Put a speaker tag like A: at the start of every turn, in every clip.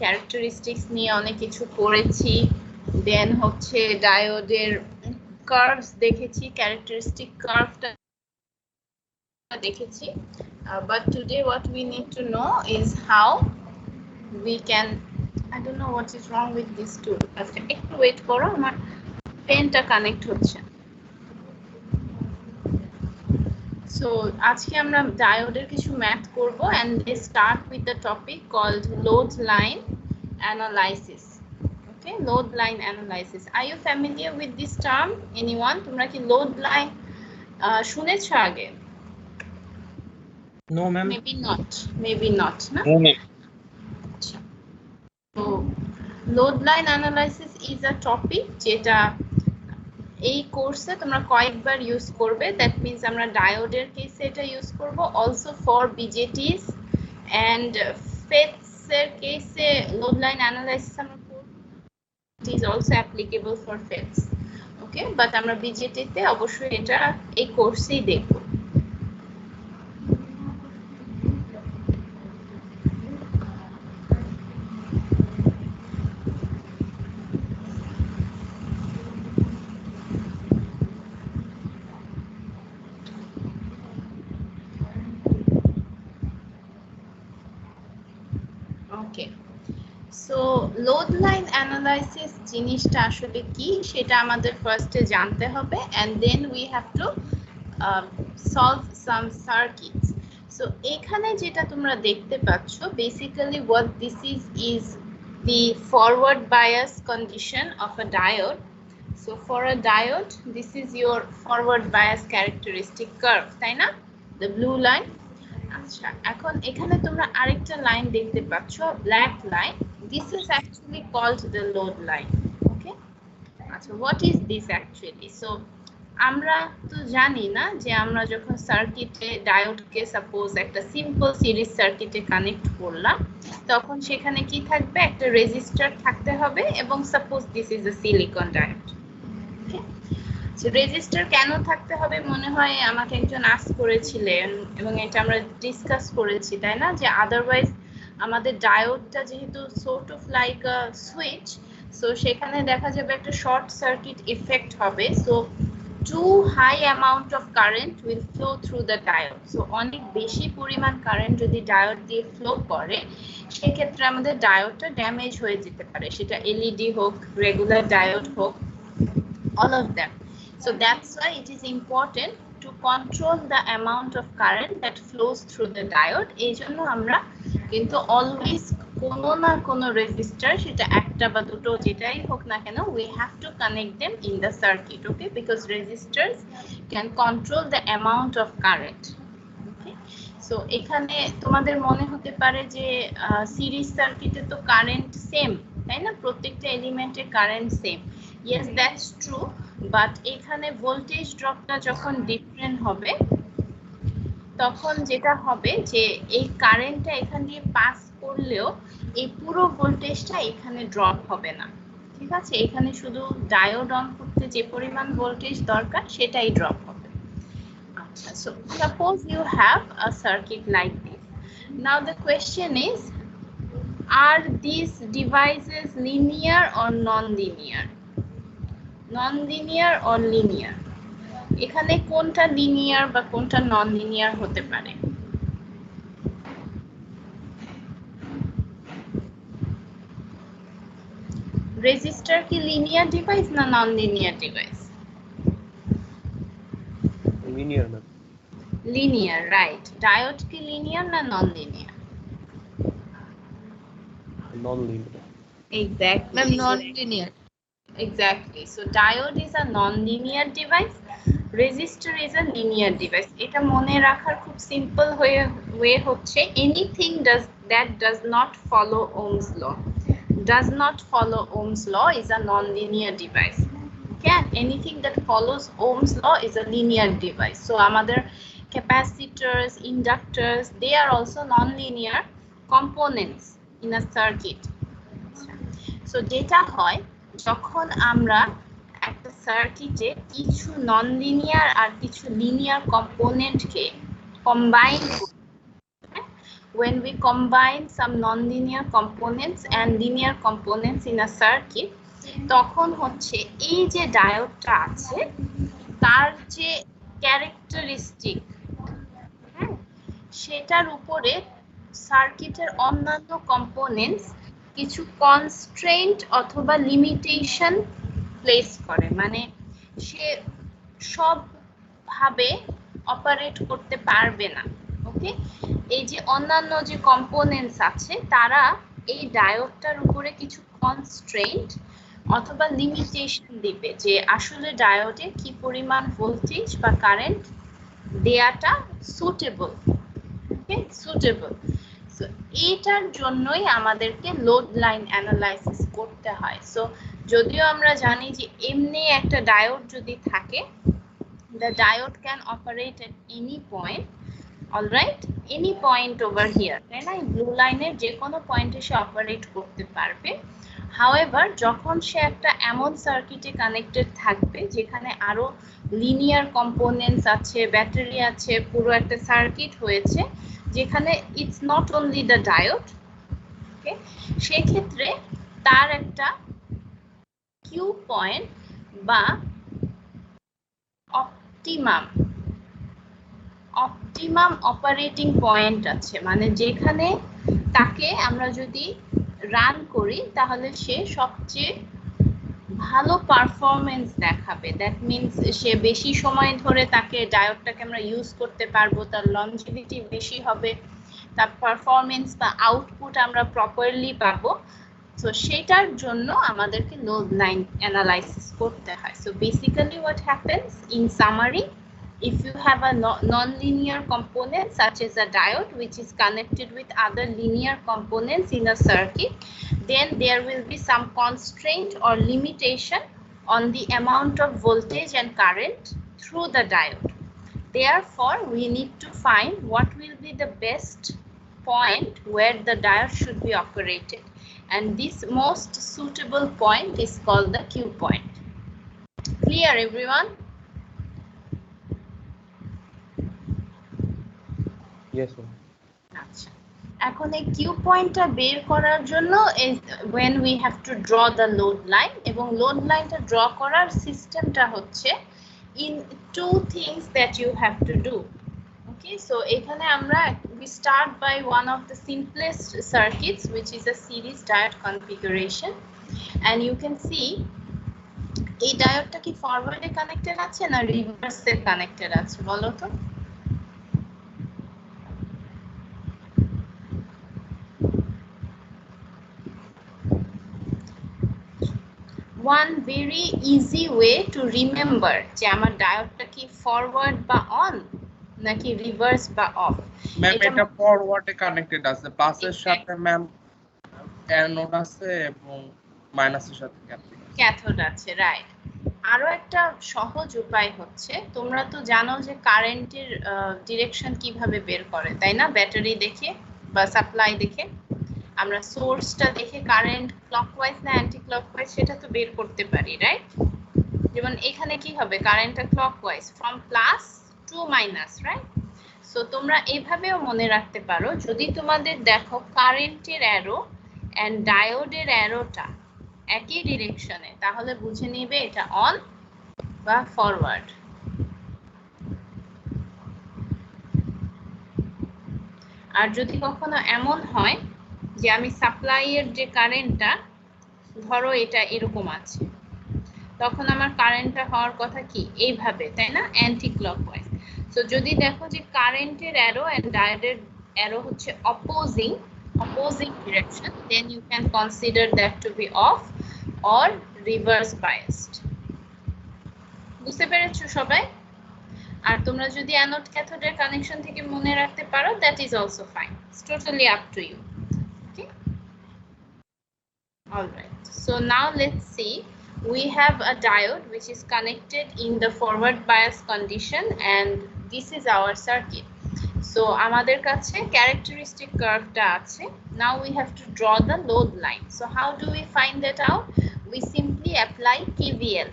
A: Characteristics নিয়ে অনেক কিছু পড়েছি, দেন হচ্ছে ডায়োডের কার্ভস দেখেছি, ক্যারেক্টারিস্টিক কার্ভটা দেখেছি, but today what we need to know is how we can, I don't know what is wrong with this tool. আচ্ছা একটু ওয়েট করো, আমার পেনটা কানেক্ট হচ্ছে। সো আজকে আমরা ডায়োডের কিছু ম্যাথ করব and they start with the topic called load line analysis. Okay, load line analysis. Are you familiar with this term? Anyone? তোমরা কি load line শুনেছো আগে?
B: No, ma'am.
A: Maybe not, না?
B: No, ma'am.
A: So load line analysis is a topic যেটা এই কোর্সে তোমরা কয়েকবার ইউজ করবে। দ্যাট মিন্স আমরা ডায়োডের কেসে এটা ইউজ করব, also for BJTs and FETs এর কেসে লোড লাইন অ্যানালাইসিস আমরা করব। It is also applicable for FETs. Okay, but আমরা বিজেটিতে অবশ্যই এটা এই কোর্সেই দেখব। Okay, so load line analysis জিনিসটা আসলে কি সেটা আমাদের ফার্স্টে জানতে হবে, and then we have to solve some circuits. So এখানে যেটা তোমরা দেখতে পাচ্ছ, basically what this is the forward bias condition of a diode. So for a diode, this is your forward bias characteristic curve, তাই না? The blue line. আচ্ছা, এখন এখানে তোমরা আরেকটা লাইন দেখতে পাচ্ছ, black line. This is actually called the load line. Okay, আচ্ছা, what is this actually? So আমরা তো জানি না যে আমরা যখন সার্কিটে ডায়োডকে সাপোজ একটা সিম্পল সিরিজ সার্কিটে কানেক্ট করলাম, তখন সেখানে কি থাকবে, একটা রেজিস্টার থাকতে হবে, এবং suppose this is a silicon diode. Okay, resistor কেন থাকতে হবে মনে হয় আমাকে একজন আস্ক করেছিলেন, এবং এটা আমরা ডিসকাস করেছি, তাই না? যে আদারওয়াইজ আমাদের ডায়োডটা যেহেতু sort of like a switch, so সেখানে দেখা যাবে একটা শর্ট সার্কিট ইফেক্ট হবে। So too high amount of current will flow through the diode. So অনেক বেশি পরিমাণ কারেন্ট যদি ডায়োড দিয়ে ফ্লো করে, সেক্ষেত্রে আমাদের ডায়োডটা ড্যামেজ হয়ে যেতে পারে, সেটা এলইডি হোক, রেগুলার ডায়োড হোক, all of them. So that's why it is important to control the amount of current that flows through the diode. এই জন্য আমরা কিন্তু always কোনো না কোনো রেজিস্টার, সেটা একটা বা দুটো যেটাই হোক না কেন, we have to connect them in the circuit, okay, because resistors can control the amount of current. Okay, so এখানে তোমাদের মনে হতে পারে যে সিরিজ সার্কিটে তো কারেন্ট সেম, তাই না? প্রত্যেকটা এলিমেন্টে current same. Yes, that's true, but এখানে ভোল্টেজ ড্রপটা যখন ডিফারেন্ট হবে, তখন যেটা হবে যে এই কারেন্টটা এখান দিয়ে পাস করলেও এই পুরো ভোল্টেজটা এখানে ড্রপ হবে না, ঠিক আছে? এখানে শুধু ডায়োড অন করতে যে পরিমাণ ভোল্টেজ দরকার সেটাই ড্রপ হবে। আচ্ছা, so suppose you have a circuit like this. Now the question is, are these devices linear or non-linear? Non-linear or linear? এখানে কোনটা লিনিয়ার বা কোনটা নন লিনিয়ার হতে পারে? রেজিস্টার কি লিনিয়ার ডিভাইস না non linear device?
B: Linear, ma'am.
A: Linear, right. Diode কি linear না non linear?
B: Non-linear.
A: Exactly.
C: Ma'am, non-linear.
A: Exactly. So diode is a non-linear device. Resistor is a linear device. এটা মনে রাখার খুব সিম্পল ওয়ে হচ্ছে, anything that does not follow Ohm's law. Does not follow Ohm's law is a non-linear device. Okay, anything that follows Ohm's law is a linear device. So আমাদের capacitors, inductors, they are also non-linear components in a circuit. So যেটা হয়, যখন আমরা একটা সার্কিটে কিছু non linear আর কিছু linear কম্পোনেন্টকে combine করি, when we combine some nonlinear components and linear components in a circuit, তখন হচ্ছে এই যে ডায়োডটা আছে তার যে ক্যারেক্টারিস্টিক, হ্যাঁ, সেটার উপরে সার্কিটের অন্যান্য কম্পোনেন্টস কিছু কনস্ট্রেন্ট অথবা লিমিটেশন প্লেস করে, মানে সে সবভাবে অপারেট করতে পারবে না। ওকে, এই যে অন্যান্য যে কম্পোনেন্টস আছে তারা এই ডায়োডটার উপরে কিছু কনস্ট্রেন্ট অথবা লিমিটেশন দিবে যে আসলে ডায়োডে কি পরিমাণ ভোল্টেজ বা কারেন্ট দেয়াটা সুটেবল। ওকে, সুটেবল। সো এটার জন্যই আমাদেরকে লোড লাইন অ্যানালাইসিস করতে হয়। সো যদিও আমরা জানি যে এমনি একটা ডায়োড যদি থাকে, the diode can operate at any point, all right, any point over here, তাই না? ব্লু লাইনের যে কোনো পয়েন্টে সে অপারেট করতে পারবে। হাউএভার যখন সে একটা এমন সার্কিটে কানেক্টেড থাকবে যেখানে আরো লিনিয়ার কম্পোনেন্টস আছে, ব্যাটারি আছে, পুরো একটা সার্কিট হয়েছে যেখানে it's not only the diode, okay, সেক্ষেত্রে তার একটা কিউ পয়েন্ট বা অপটিমাম অপারেটিং পয়েন্ট আছে, মানে যেখানে তাকে আমরা যদি রান করি তাহলে সে সবচেয়ে ভালো পারফরমেন্স দেখাবে। দ্যাট মিনস সে বেশি সময় ধরে তাকে ডায়োডটাকে আমরা ইউজ করতে পারবো, তার লঞ্জিভিটি বেশি হবে, তার পারফরমেন্স বা আউটপুট আমরা প্রপারলি পাবো। সো সেটার জন্য আমাদেরকে লোড লাইন অ্যানালাইসিস করতে হয়। So basically what happens in summary, if you have a non-linear component such as a diode which is connected with other linear components in a circuit, then there will be some constraint or limitation on the amount of voltage and current through the diode. Therefore, we need to find what will be the best point where the diode should be operated, and this most suitable point is called the Q point. Clear, everyone?
B: Yes, ma'am.
A: আচ্ছা, এখন এই Q পয়েন্টটা বের করার জন্য when we have to draw the load line, এবং load লাইনটা draw করার সিস্টেমটা হচ্ছে in two things that you have to do. Okay, so এখানে আমরা we start by one of the simplest circuits which is a series diode configuration, and you can see এই ডায়োডটা কি ফরওয়ার্ডে connected আছে না রিভার্সে কানেক্টেড আছে বলো তো? One very easy way to remember যে আমার ডায়োডটা কি ফরওয়ার্ড বা অন নাকি রিভার্স বা অফ।
C: ম্যাম এটা ফরওয়ার্ডে কানেক্টেড আছে, প্লাসের সাথে ম্যাম অ্যানোড আছে এবং মাইনাসের সাথে
A: ক্যাথোড আছে, রাইট। আরো একটা সহজ উপায় হচ্ছে, তোমরা তো জানো যে কারেন্টের ডিরেকশন কিভাবে বের করে, তাই না? ব্যাটারি দেখে বা সাপ্লাই দেখে আমরা সোর্সটা দেখে কারেন্ট ক্লকওয়াইজ না অ্যান্টি ক্লকওয়াইজ সেটা তো বের করতে পারি, রাইট? যেমন এখানে কি হবে, কারেন্টটা clockwise from plus to minus, right? So তোমরা এইভাবেও মনে রাখতে পারো, যদি তোমাদের দেখো কারেন্টের অ্যারো এন্ড ডায়োডের অ্যারোটা একই ডিরেকশনে, তাহলে বুঝে নিবে এটা অন বা ফরওয়ার্ড। আর যদি কখনো এমন হয় যে আমি সাপ্লাইয়ের যে কারেন্টটা ধরো এটা এরকম আছে, তখন আমার কারেন্টটা হওয়ার কথা কি এইভাবে, তাই না? Anti clockwise. সো যদি দেখো যে কারেন্টের অ্যারো এন্ড ডায়োডের অ্যারো হচ্ছে opposing direction, then you can consider that to be off or reverse biased. বুঝতে পেরেছো সবাই? আর তোমরা যদি অ্যানোড ক্যাথোডের কানেকশন থেকে মনে রাখতে পারো, that is also fine. It's totally up to you. Okay? All right. So now let's see. We have a diode which is connected in the forward bias condition, and this is our circuit. So আমাদের কাছে characteristic curveটা আছে. Now we have to draw the load line. So how do we find that out? We simply apply KVL.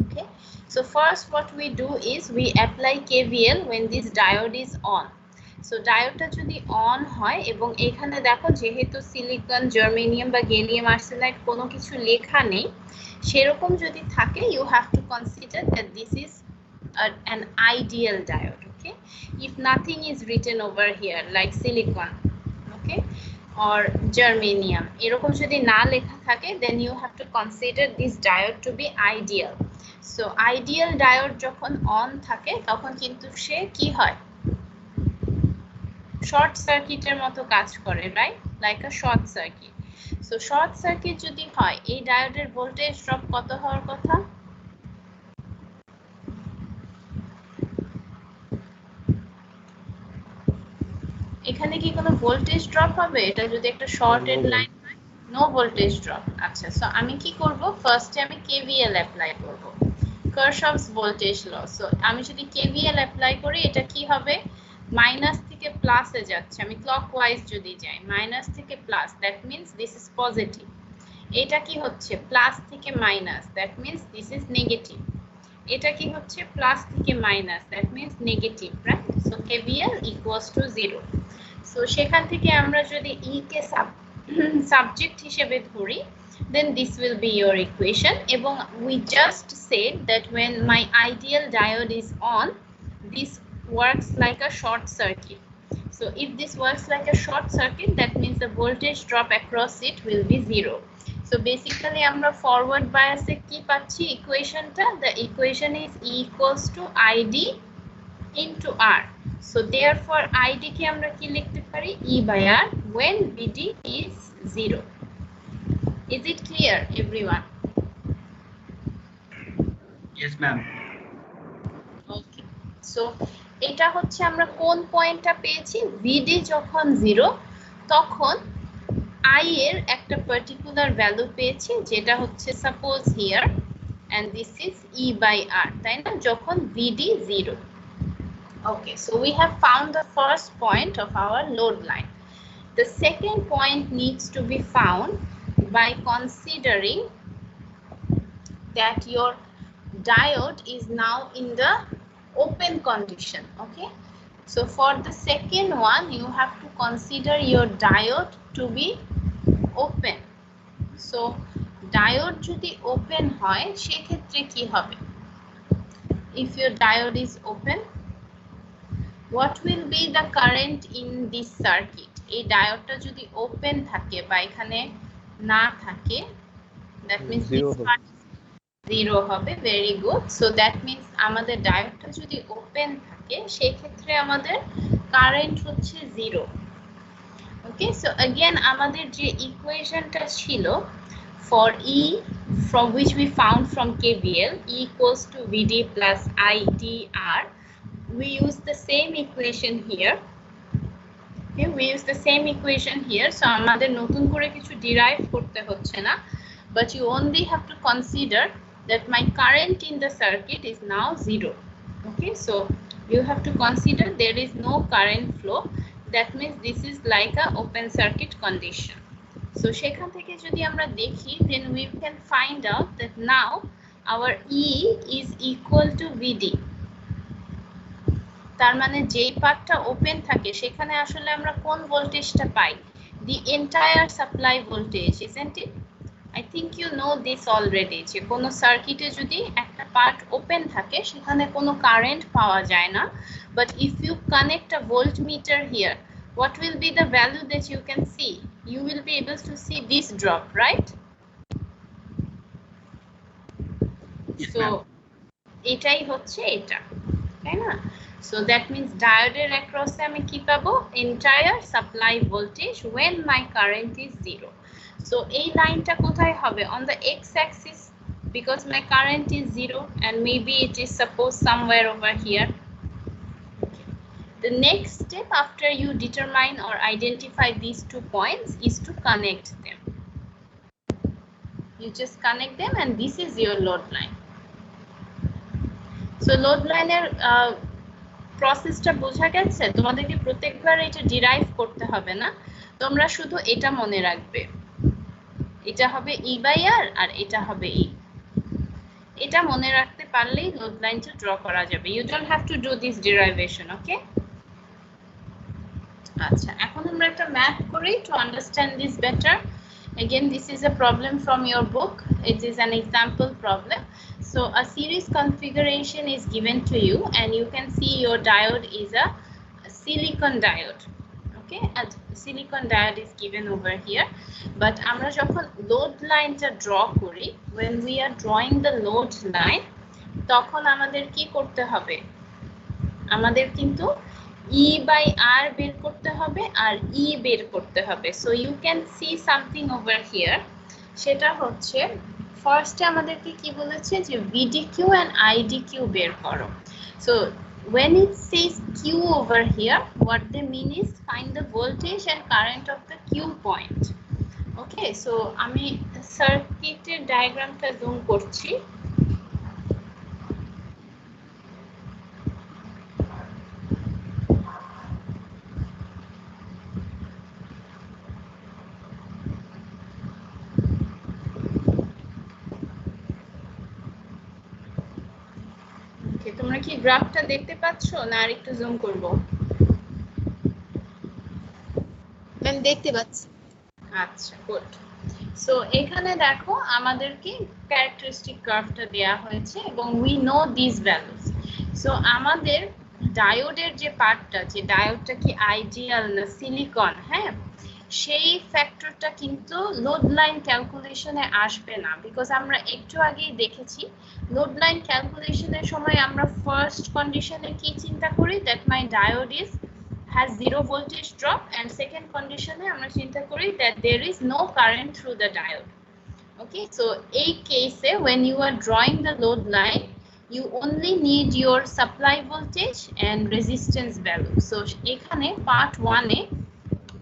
A: Okay. So first what we do is we apply KVL when this diode is on. So ডায়োডটা যদি on হয় এবং এখানে দেখো যেহেতু silicon germanium বা gallium arsenide কোনো কিছু লেখা নেই, সেরকম যদি থাকে you have to consider that this is an ideal diode. Okay, if nothing is written over here like silicon, okay, or germanium, এরকম যদি না লেখা থাকে then you have to consider this diode to be ideal. So ideal diode যখন on থাকে তখন কিন্তু সে কি হয়, শর্ট সার্কিটের মতো কাজ করে, রাইট, লাইক আ short circuit. So short circuit যদি হয় এই ডায়োডের ভোল্টেজ ড্রপ কত হওয়ার কথা? এখানে কি কোনো ভোল্টেজ ড্রপ হবে? এটা যদি একটা শর্টেড লাইন হয়, নো ভোল্টেজ ড্রপ। আচ্ছা, সো আমি কি করব, ফার্স্টে আমি কেভিএল অ্যাপ্লাই করব, কারশফস ভোল্টেজ ল। সো আমি যদি কেভিএল অ্যাপ্লাই করি এটা কি হবে, মাইনাস থেকে প্লাসে যাচ্ছে, আমি ক্লকওয়াইজ যদি যাই মাইনাস থেকে plus, that means this is positive. এটা কি হচ্ছে প্লাস থেকে minus, that means this is negative. এটা কি হচ্ছে প্লাস থেকে minus, that means negative, right? So KVL equals to 0। So সেখান থেকে আমরা যদি ই কে সাবজেক্ট হিসেবে ধরি, then this will be your equation. এবং we just said that when my ideal diode is on, this works like a short circuit. So if this works like a short circuit, that means the voltage drop across it will be 0. So basically আমরা forward bias এ কি পাচ্ছি ইকুয়েশনটা, the equation is E equals to ID into R. So therefore ID কে আমরা কি লিখতে পারি, E by R when VD is 0. Is it clear everyone?
D: Yes ma'am.
A: Okay, so এটা হচ্ছে আমরা কোন পয়েন্টটা পেয়েছি, VD যখন 0 তখন I এর একটা পার্টিকুলার ভ্যালু পেয়েছি যেটা হচ্ছে suppose here, and this is E by R, তাই না, যখন VD 0. Okay, so we have found the first point of our load line. The second point needs to be found by considering that your diode is now in the open condition. Okay, so for the second one you have to consider your diode to be open. So diode যদি open হয় সেক্ষেত্রে কি হবে, if your diode is open, what will be the current in this circuit? এই ডায়োডটা যদি open থাকে বা এখানে না থাকে, that means this part 0 হবে, very good. So that means আমাদের ডায়োডটা যদি ওপেন থাকে সেই ক্ষেত্রে আমাদের কারেন্ট হচ্ছে 0. Okay, so again আমাদের যে ইকুয়েশনটা ছিল for E, from which we found from KVL, E equals to VD plus IDR, we use the same equation here. Okay, we use the same equation here, so আমাদের নতুন করে কিছু derive করতে হচ্ছে না, but you only have to consider that my current in the circuit is now 0. Okay, so you have to consider there is no current flow, that means this is like a open circuit condition. So সেখান থেকে যদি আমরা দেখি, then we can find out that now our E is equal to VD. তার মানে যেই পার্টটা open থাকে সেখানে আসলে আমরা কোন ভোল্টেজটা পাই, the entire supply voltage, isn't it? I think you know this already, যে কোনো সার্কিটে যদি একটা পার্ট ওপেন থাকে সেখানে কোনো কারেন্ট পাওয়া যায় না, but if you connect a voltmeter here, what will be the value that you can see? You will be able to see this drop, right?
D: Yes,
A: So এটাই হচ্ছে এটা, তাই না? So that means diode across আমি কি পাবো, entire supply voltage when my current is 0. So এই লাইনটা কোথায় হবে, on the x axis, because my current is 0 and maybe it is suppose somewhere over here. Okay. The next step after you determine or identify these 2 points is to connect them. You just connect them and this is your load line. So load line এর প্রসেসটা বোঝা গেছে তোমাদেরকে, প্রত্যেকবার এটা derive করতে হবে না, তোমরা শুধু এটা মনে রাখবে, এটা হবে E by R আর এটা হবে E, এটা মনে রাখতে পারলেই লোড লাইনটা ড্র করা যাবে, you don't have to do this derivation. Okay, আচ্ছা, এখন আমরা একটা ম্যাথ করি to understand this better. Again, this is a problem from your book. It is an example problem. So a series configuration is given to you and you can see your diode is a silicon diode. Okay, and silicon diode is given over here. But আমরা যখন load lineটা draw করি, when we are drawing the load line, তখন আমাদের কি করতে হবে? আমাদের কিন্তু E by R বের করতে হবে আর E বের করতে হবে। So you can see something over here. সেটা হচ্ছে ফার্স্টে আমাদেরকে কি বলেছে যে VDQ and IDQ বের করো। So when it says Q over here, what they mean is find the voltage and current of the Q point. Okay, so আমি সার্কিটের ডায়াগ্রামটা জুম করছি। তোমরা কি গ্রাফটা দেখতে পাচ্ছো না আর একটু জুম করব?
E: ম্যাম দেখতে পাচ্ছি।
A: আচ্ছা, গুড। সো এখানে দেখো আমাদেরকে ক্যারেক্টারিস্টিক কার্ভটা দেয়া হয়েছে এবং we know this values. So আমাদের ডায়োডের যে পার্টটা, যে ডায়োডটা কি আইডিয়াল না সিলিকন, হ্যাঁ, সেই ফ্যাক্টরটা কিন্তু লোড লাইন ক্যালকুলেশনে আসবে না, বিকজ আমরা একটু আগেই দেখেছি লোড লাইন ক্যালকুলেশনের সময় আমরা ফার্স্ট কন্ডিশনে কি চিন্তা করি, that my diode is has zero voltage drop, and second condition আমরা চিন্তা করি that there is no current through the diode. Okay, so এই case when you are drawing the load line, you only need your supply voltage and resistance value. So এখানে part 1 এ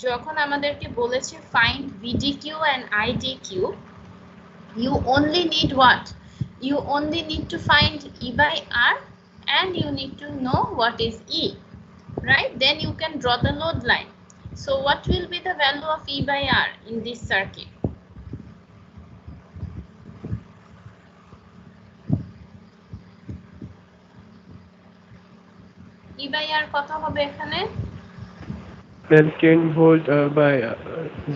A: যখন আমাদেরকে বলেছে find VDQ and IDQ, you only need what? You only need to find E by R and you need to know what is E. Right, then you can draw the load line. So what will be the value of E by R in this circuit? E by R কত হবে এখানে?
B: Then 10 volt by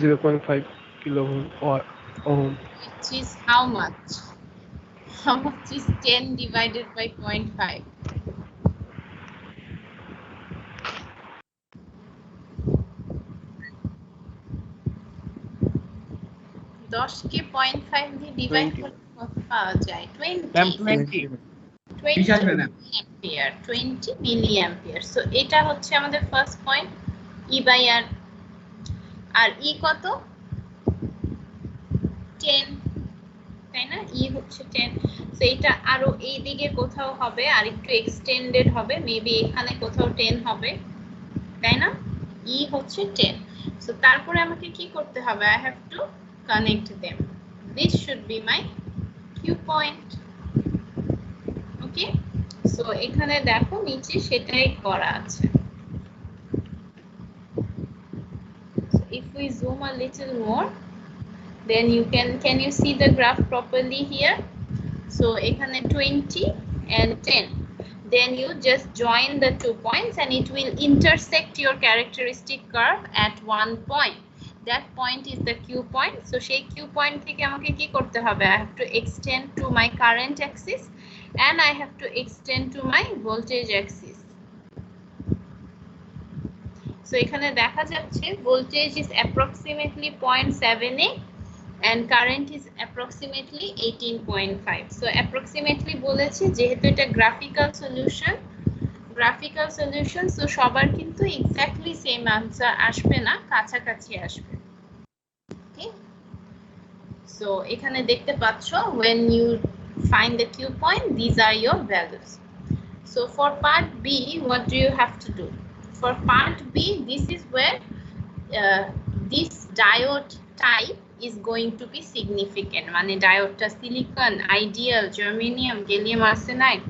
B: 0.5 kilovolt or ohm.
A: Which is how much? How much is 10 divided by 0.5? দশকে 0.5 দিয়ে divide করলে কত পাওয়া যায়? 20 milliampere. So এটা হচ্ছে আমাদের ফার্স্ট পয়েন্ট, ই বাই আর। আর ই কত? 10, তাই না? ই হচ্ছে 10। সো এটা আরো এই দিকে কোথাও হবে, আর একটু এক্সটেন্ডেড হবে, মেবি এখানে কোথাও 10 হবে, তাই না? ই হচ্ছে 10। সো তারপরে আমাকে কি করতে হবে? I have to connect them. This should be my Q point. Okay, so এখানে দেখো নিচে সেটাই করা আছে। So if we zoom a little more, then you can you see the graph properly here? So এখানে 20 and 10, then you just join the 2 points and it will intersect your characteristic curve at one point. That point is the Q point. So সেই Q point থেকে আমাকে কি করতে হবে? I have to extend to my current axis and I have to extend to my voltage axis. So এখানে দেখা যাচ্ছে voltage is approximately 0.78 and current is approximately 18.5. So approximately বলেছি যেহেতু এটা graphical solution, so সবার কিন্তু exactly same answer আসবে না, কাছাকাছি আসবে। Okay, so এখানে দেখতে পাচ্ছ when you find the Q point, these are your values. So for part B, what do you have to do? For part B, this is where this diode type is going to be significant. মানে ডায়োডটা silicon, ideal, germanium, gallium arsenide.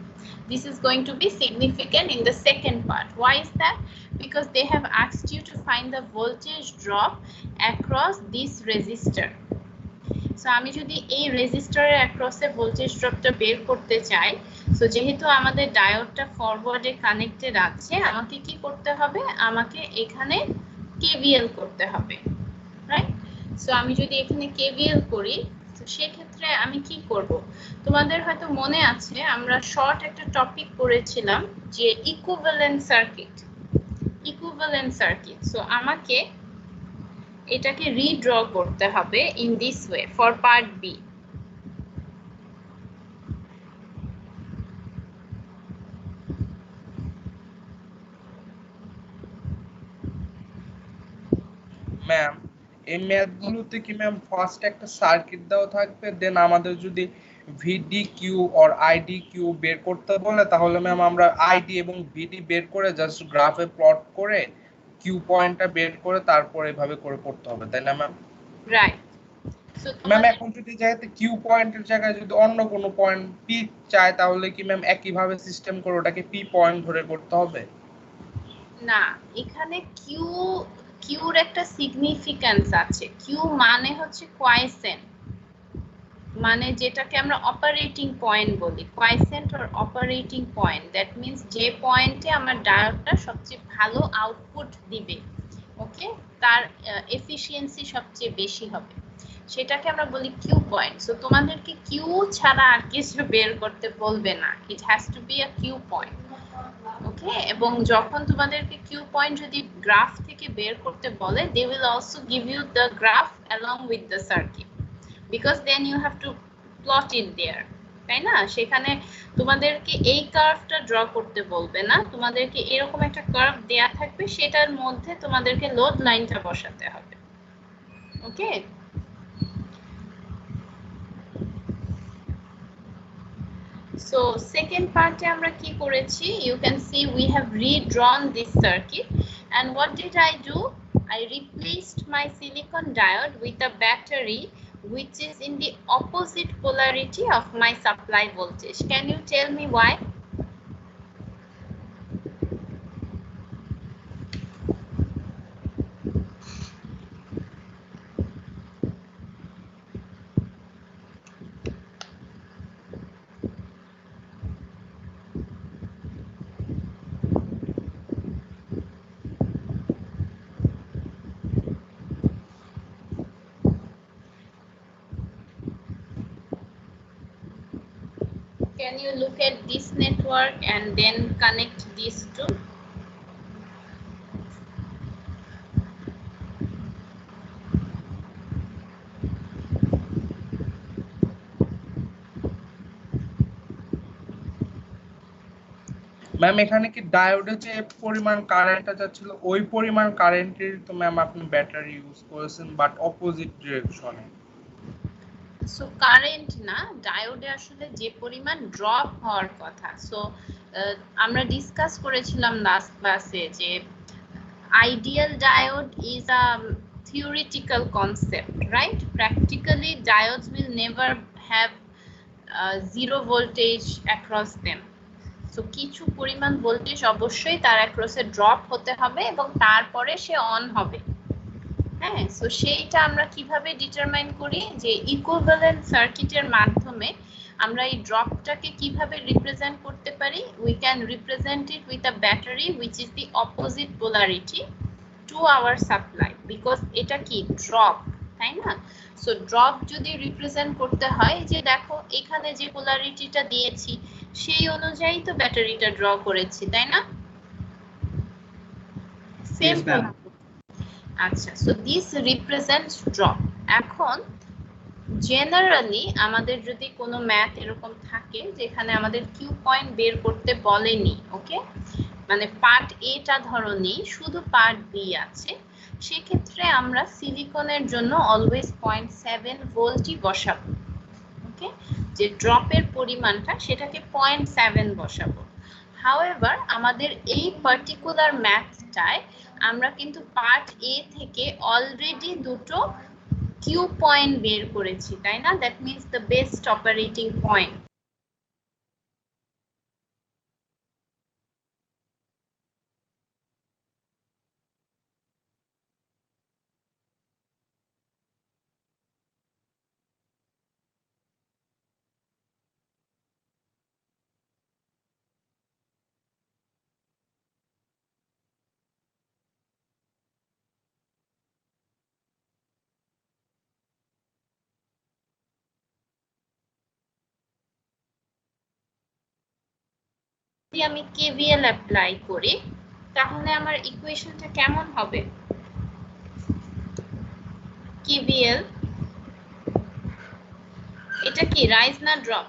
A: This is going to be significant in the second part. Why is that? Because they have asked you to find the voltage drop across this resistor. So আমি যদি এই রেজিস্টরের অ্যাক্রসে voltage ড্রপটা বের করতে চাই, so যেহেতু আমাদের ডায়োডটা ফরওয়ার্ডে connected আছে, আমাকে কি করতে হবে? আমাকে এখানে কেভিএল করতে হবে, রাইট? সো আমি যদি এখানে কেভিএল করি, তো সেক্ষেত্রে আমি কি করব? তোমাদের হয়তো মনে আছে আমরা শর্ট একটা টপিক পড়েছিলাম যে ইকুইভ্যালেন্ট সার্কিট। সো আমাকে এটাকে রিড্র করতে হবে in this way for part B.
C: Ma'am এই ম্যাথগুলোতে কি ম্যাম ফার্স্ট একটা সার্কিট দেওয়া থাকবে, দেন আমাদের যদি ভিডি কিউ অর আইডি কিউ বের করতে বলে তাহলে ম্যাম আমরা আইডি এবং ভিডি বের করে জাস্ট গ্রাফে প্লট করে কিউ পয়েন্টটা বের করে তারপর এভাবে করে করতে হবে, তাই না ম্যাম?
A: রাইট। সো
C: ম্যাম এখন যদি জায়গাতে কিউ পয়েন্টের জায়গায় যদি অন্য কোনো পয়েন্ট পি চায় তাহলে কি ম্যাম একইভাবে সিস্টেম করে ওটাকে পি পয়েন্ট ধরে করতে হবে?
A: না, এখানে কিউর একটা সিগনিফিক্যান্স আছে। কিউ মানে হচ্ছে কোয়াইসেন্ট, মানে যেটাকে আমরা অপারেটিং পয়েন্ট বলি, quiescent or operating point. That means যে পয়েন্টে আমার ডায়োডটা সবচেয়ে ভালো আউটপুট দিবে, ওকে, তার এফিশিয়েন্সি সবচেয়ে বেশি হবে, সেটাকে আমরা বলি কিউ পয়েন্ট। সো তোমাদেরকে কিউ ছাড়া আর কিছু বের করতে বলবে না, it has to be a Q point, okay. এবং যখন তোমাদেরকে কিউ পয়েন্ট যদি গ্রাফ থেকে বের করতে বলে, they will also give you the graph along with the circuit, because then you have to plot it there, তাই না? সেখানে তোমাদেরকে এই কার্ভটা ড্র করতে বলবে না, তোমাদেরকে এরকম একটা কার্ভ দেয়া থাকবে, সেটার মধ্যে তোমাদেরকে লোড লাইনটা বসাতে হবে, ওকে। So second part আমরা কি করেছি, you can see we have redrawn this circuit, and what did I do? I replaced my silicon diode with a battery which is in the opposite polarity of my supply voltage. Can you tell me why? Can you look at this network and then connect these two?
C: Ma'am এখানে কি ডায়োডে যে পরিমাণ কারেন্টটা যাচ্ছিল ওই পরিমাণ কারেন্টের তো ম্যাম আপনি ব্যাটারি ইউজ করেছেন বাট অপোজিট ডিরেকশনে?
A: সো কারেন্ট না, ডায়োডে আসলে যে পরিমাণ ড্রপ হওয়ার কথা। সো আমরা ডিসকাস করেছিলাম লাস্ট ক্লাসে যে ideal diode is a theoretical concept, right? Practically diodes will never have zero voltage across them. So কিছু পরিমাণ ভোল্টেজ অবশ্যই তার অ্যাক্রসে ড্রপ হতে হবে এবং তারপরে সে অন হবে, হ্যাঁ। সো সেইটা আমরা কিভাবে ডিটারমাইন করি, যে ইকুইভ্যালেন্ট সার্কিটের মাধ্যমে আমরা এই ড্রপটাকে কিভাবে রিপ্রেজেন্ট করতে পারি? We can represent it with a battery which is the opposite polarity to our supply, because এটা কি ড্রপ, তাই না? সো ড্রপ যদি রিপ্রেজেন্ট করতে হয়, যে দেখো এখানে যে পোলারিটিটা দিয়েছি সেই অনুযায়ী তো ব্যাটারিটা ড্র করেছি, তাই না? সেম।
D: Yes, ma'am.
A: আচ্ছা, সো দিস রিপ্রেজেন্টস ড্রপ। এখন জেনারেলি আমাদের যদি কোনো ম্যাথ এরকম থাকে যেখানে আমাদের কিউ পয়েন্ট বের করতে বলেনি, ওকে, মানে পার্ট এটা ধরো নেই, শুধু পার্ট বি আছে, সেক্ষেত্রে আমরা সিলিকনের জন্য অলওয়েজ 0.7 ভোল্টই বসাবো, ওকে। যে ড্রপের পরিমাণটা সেটাকে 0.7 বসাবো। হাউএভার আমাদের এই পার্টিকুলার ম্যাথটায় আমরা কিন্তু পার্ট এ থেকে অলরেডি দুটো কিউ পয়েন্ট বের করেছি, তাই না? That means the best operating point. যদি আমি কেভিএল অ্যাপ্লাই করি তাহলে আমার ইকুয়েশনটা কেমন হবে? কেভিএল, এটা কি রাইজ না ড্রপ?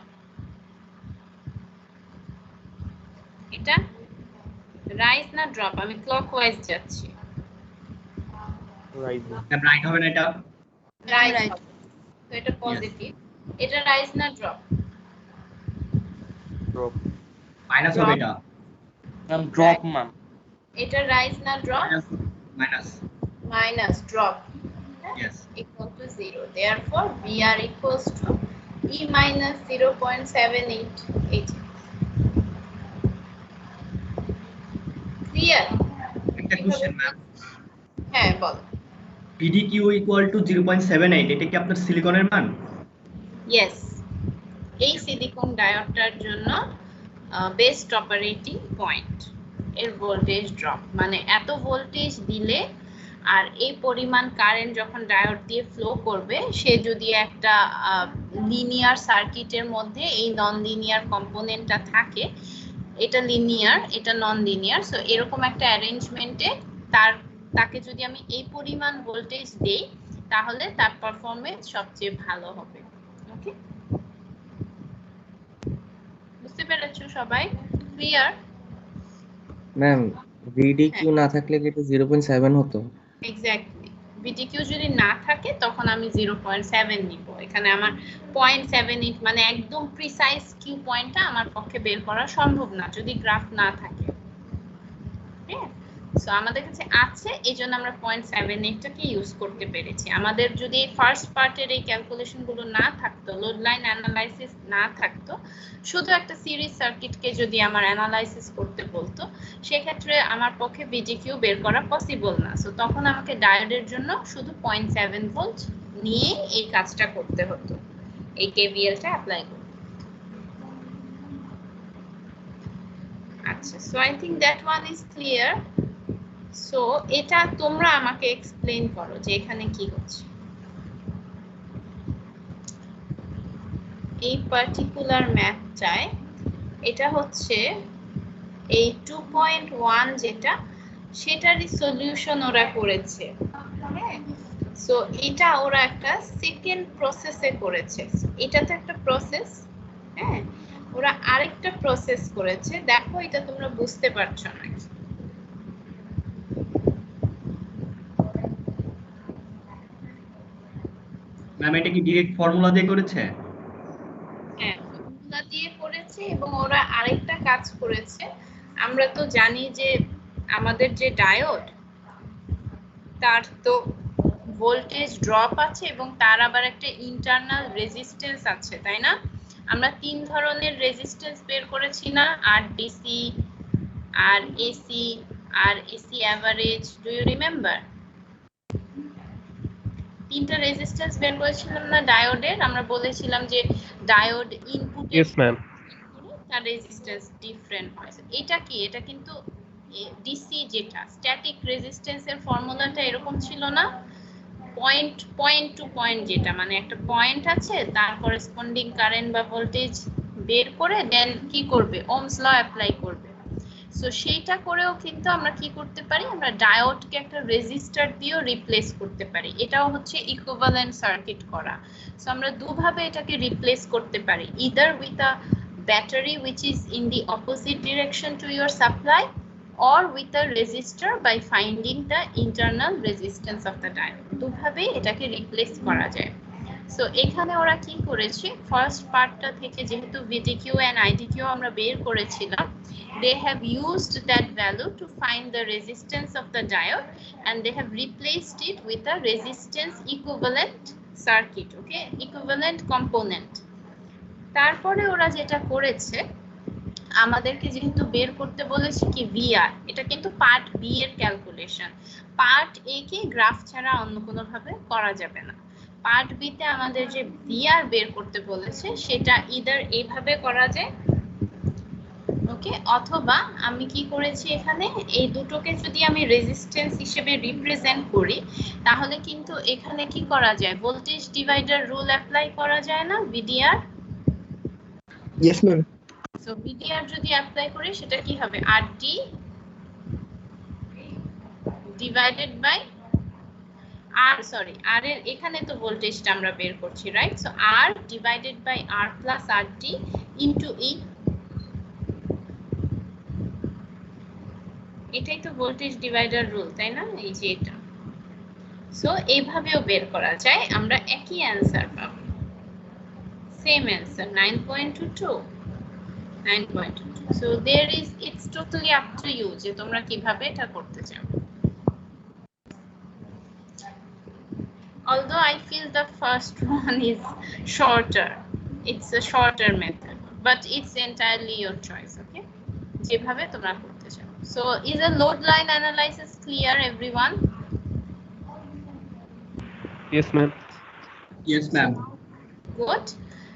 A: এটা রাইজ না ড্রপ? আমি ক্লকওয়াইজ যাচ্ছি।
B: Right.
D: ম্যাম রাইট হবে না এটা?
A: Rise
E: Right.
A: হবে, তো এটা পজিটিভ। এটা রাইজ না ড্রপ?
B: Drop.
D: মাইনাস হবে এটা?
C: Ma'am drop ma'am.
A: এটা রাইজ না drop?
D: Minus.
A: Minus drop
D: yes.
A: equal to 0. Therefore, VR equals to E minus 0.78. Clear?
D: একটা কোশ্চেন ম্যাম,
A: হ্যাঁ বল।
D: PDQ ইকুয়াল টু 0.78, এটা কি আপনার সিলিকনের মান?
A: Yes. এই সিলিকন ডায়োডটার জন্য বেস্ট অপারেটিং পয়েন্ট এর ভোল্টেজ ড্রপ, মানে এত ভোল্টেজ দিলে আর এই পরিমাণ কারেন্ট যখন ডায়োড দিয়ে ফ্লো করবে, সে যদি একটা লিনিয়ার সার্কিটের মধ্যে এই নন লিনিয়ার কম্পোনেন্টটা থাকে, এটা লিনিয়ার এটা নন লিনিয়ার, সো এরকম একটা অ্যারেঞ্জমেন্টে তাকে যদি আমি এই পরিমাণ ভোল্টেজ দেই তাহলে তার পারফরম্যান্স সবচেয়ে ভালো হবে। ওকে, বুঝতে পেরেছো সবাই? ক্লিয়ার?
F: ম্যাম VDQ না থাকলে কি এটা 0.7 হতো?
A: এক্স্যাক্টলি, বিটিকিউ যদি না থাকে তখন আমি 0.7 নিব। এখানে আমার 0.78 মানে একদম প্রিসাইজ কিউ পয়েন্টটা আমার পক্ষে বের করা সম্ভব না যদি গ্রাফ না থাকে। হ্যাঁ, সো আমাদের কাছে আছে, এইজন্য আমরা 0.78টাকে ইউজ করতে পেরেছি। আমাদের যদি ফার্স্ট পার্টের এই ক্যালকুলেশন গুলো না থাকতো, লোড লাইন অ্যানালাইসিস না থাকতো, শুধু একটা সিরিজ সার্কিটকে যদি আমার অ্যানালাইসিস করতে বলতো, সেক্ষেত্রে আমার পক্ষে বিডিকিউ বের করা পসিবল না। সো তখন আমাকে ডায়োডের জন্য শুধু 0.7 ভোল্ট নিয়ে এই কাজটা করতে হতো, এই কেভিএলটা অ্যাপ্লাই করতে। আচ্ছা, so I think that one is clear. So এটা তোমরা আমাকে এক্সপ্লেইন করো যে এখানে কি হচ্ছে। এই পার্টিকুলার ম্যাথটায় এটা হচ্ছে এই 2.1 যেটা, সেটারই সলিউশন ওরা করেছে। হ্যাঁ, সো এটা ওরা একটা সেকেন্ড প্রসেসে করেছে। এটা তো একটা প্রসেস, হ্যাঁ, ওরা আরেকটা প্রসেস করেছে। দেখো এটা তোমরা বুঝতে পারছো নাকি?
D: ম্যাম এটা কি ডিরেক্ট ফর্মুলা দিয়ে করেছে?
A: হ্যাঁ, ফর্মুলা দিয়ে করেছে এবং ওরা আরেকটা কাজ করেছে। আমরা তো জানি যে আমাদের যে ডায়োড, তার তো ভোল্টেজ ড্রপ আছে এবং তার আবার একটা ইন্টারনাল রেজিস্ট্যান্স আছে, তাই না? আমরা তিন ধরনের রেজিস্ট্যান্স বের করেছি না, r DC, r AC, r AC average. Do you remember? তিনটা রেজিস্ট্যান্স বের করেছিলাম না ডায়োডের? আমরা বলেছিলাম যে ডায়োড ইনপুট
B: Yes, ma'am.
A: তার রেজিস্ট্যান্স ডিফারেন্ট হয়। এটা কি? এটা কিন্তু ডিসি, যেটা স্ট্যাটিক রেজিস্ট্যান্সের ফর্মুলাটা এরকম ছিল না, পয়েন্ট টু পয়েন্ট, যেটা মানে একটা পয়েন্ট আছে, তার করেসপন্ডিং কারেন্ট বা ভোল্টেজ বের করে দেন কি করবে, ওহমস ল অ্যাপ্লাই করবে। সো সেইটা করেও কিন্তু আমরা কি করতে পারি, আমরা ডায়োডকে একটা রেজিস্টার দিয়েও রিপ্লেস করতে পারি। এটাও হচ্ছে ইকুইভ্যালেন্ট সার্কিট করা। সো আমরা দুভাবে এটাকে রিপ্লেস করতে পারি, either with a battery which is in the opposite direction to your supply, or with a resistor by finding the internal resistance of the diode. দুভাবে এটাকে রিপ্লেস করা যায়। সো এখানে ওরা কি করেছে, ফার্স্ট পার্টটা থেকে যেহেতু VDQ and IDQ আমরা বের করেছিলাম, they have used that value to find the resistance of the diode and they have replaced it with a resistance equivalent circuit, okay, equivalent component. তারপরে ওরা যেটা করেছে, আমাদেরকে যেহেতু বের করতে বলেছে কি VR, এটা কিন্তু পার্ট বি এর ক্যালকুলেশন। পার্ট এ কে গ্রাফ ছাড়া অন্য কোনো ভাবে করা যাবে না। পার্ট বি তে আমাদের যে VR বের করতে বলেছে সেটা ইদার এইভাবে করা যায়, ওকে, অথবা আমি কি করেছি এখানে, এই দুটোকে যদি আমি রেজিস্ট্যান্স হিসেবে রিপ্রেজেন্ট করি তাহলে কিন্তু এখানে কি করা যায়, ভোল্টেজ ডিভাইডার রুল অ্যাপ্লাই করা যায় না, VDR?
B: Yes, ma'am.
A: So so VDR যদি অ্যাপ্লাই করি সেটা কি হবে RD ডিভাইডেড বাই R এর এখানে তো ভোল্টেজটা আমরা বের করছি right so R divided by R plus RD into E এটাই তো ভোল্টেজ ডিভাইডার রুল তাই না এই যে এটা সো এইভাবেও বের করা যায় আমরা একই অ্যানসার পাবো same answer 9.22 9.22 so there is it's totally up to you যে তোমরা কিভাবে এটা করতে চাও although I feel the first one is shorter it's a shorter method but it's entirely your choice okay যেভাবে তোমরা করতে চাও so is a load line analysis clear everyone
B: Yes, ma'am.
D: Yes, ma'am.
A: good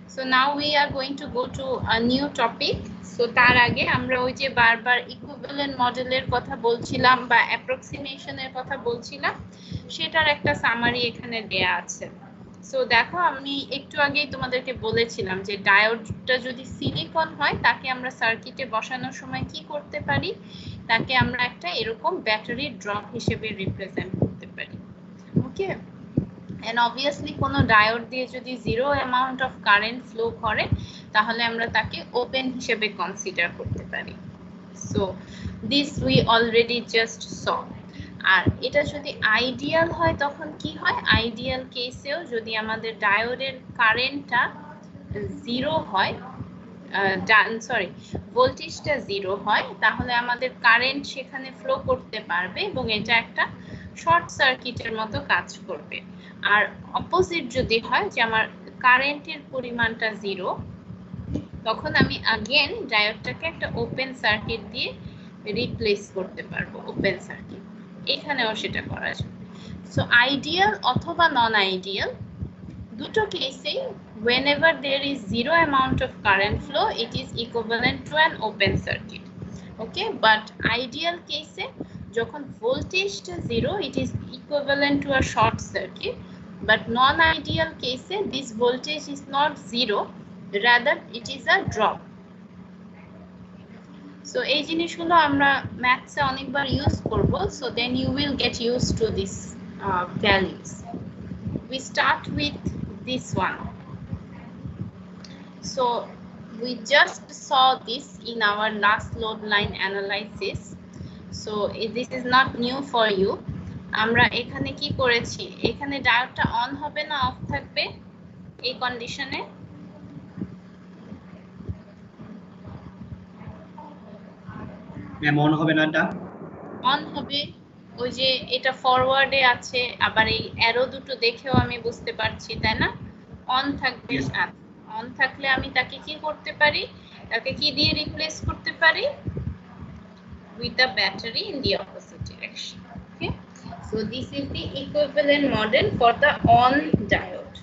A: so now we are going to go to a new topic so তার আগে আমরা ওই যে বারবার ইকুইভ্যালেন্ট মডেলের কথা বলছিলাম বা অ্যাপ্রক্সিমেশনের কথা বলছিলাম সেটার একটা সামারি এখানে দেয়া আছে সো দেখো আমি একটু আগেই তোমাদেরকে বলেছিলাম যে ডায়োডটা যদি সিলিকন হয় তাকে আমরা সার্কিটে বসানোর সময় কি করতে পারি তাকে আমরা একটা এরকম ব্যাটারি ড্রপ হিসেবে রিপ্রেজেন্ট করতে পারি ওকে and obviously কোনো ডায়োড দিয়ে যদি zero amount of current flow করে তাহলে আমরা তাকে ওপেন হিসেবে কনসিডার করতে পারি so this we already just saw আর এটা যদি আইডিয়াল হয় তখন কি হয় আইডিয়াল কেসেও যদি আমাদের ডায়োডের কারেন্টটা জিরো হয় ভোল্টেজটা জিরো হয় তাহলে আমাদের কারেন্ট সেখানে ফ্লো করতে পারবে এবং এটা একটা শর্ট সার্কিটের মতো কাজ করবে আর অপোজিট যদি হয় যে আমার কারেন্টের পরিমাণটা জিরো তখন আমি अगेन ডায়োডটাকে একটা ওপেন সার্কিট দিয়ে রিপ্লেস করতে পারবো ওপেন সার্কিট এখানেও সেটা করা যাবে সো আইডিয়াল অথবা নন আইডিয়াল দুটো কেসেই whenever there is zero amount of current flow it is equivalent to an open circuit okay but ideal case যখন ভোল্টেজটা zero it is equivalent to a short circuit but non ideal case this voltage is not zero rather it is a drop so এই জিনিসগুলো আমরা ম্যাথসে অনেকবার use করব so then you will get used to this values we start with this one so we just saw this in our last load line analysis so this is not new for you আমরা এখানে কি করেছি এখানে ডায়োডটা on হবে না of থাকবে এই কন্ডিশনে
D: ম্যাম অন হবে না এটা
A: অন হবে ওই যে এটা ফরওয়ার্ডে আছে আবার এই অ্যারো দুটো দেখেও আমি বুঝতে পারছি তাই না অন থাকবে অন থাকলে আমি তাকে কি করতে পারি তাকে কি দিয়ে রিপ্লেস করতে পারি with the battery in the opposite direction okay so this is the equivalent model for the on diode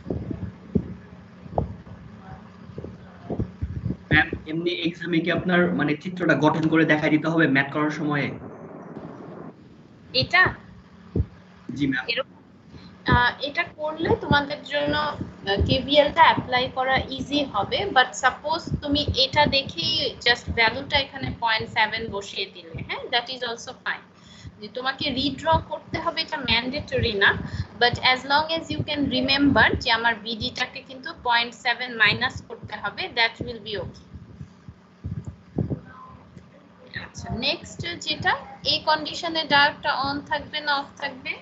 D: ma'am এমনি এক্সামে কি আপনার মানে চিত্রটা গঠন করে দেখাই দিতে হবে ম্যাথ করার সময়
A: এটা
D: জি ম্যাম
A: এটা করলে তোমাদের জন্য কেভিএলটা অ্যাপ্লাই করা ইজি হবে বাট সাপোজ তুমি এটা দেখেই জাস্ট ভ্যালুটা এখানে 0.7 বসিয়ে দিলে হ্যাঁ দ্যাট ইজ অলসো ফাইন যে তোমাকে রিড্র করতে হবে এটা ম্যান্ডেটরি না but as long as you can remember যে আমার ভিডিটাকে কিন্তু 0.7 মাইনাস করতে হবে দ্যাট উইল বি ওকে আচ্ছা নেক্সট যেটা এই কন্ডিশনে ডায়োডটা অন থাকবে না অফ থাকবে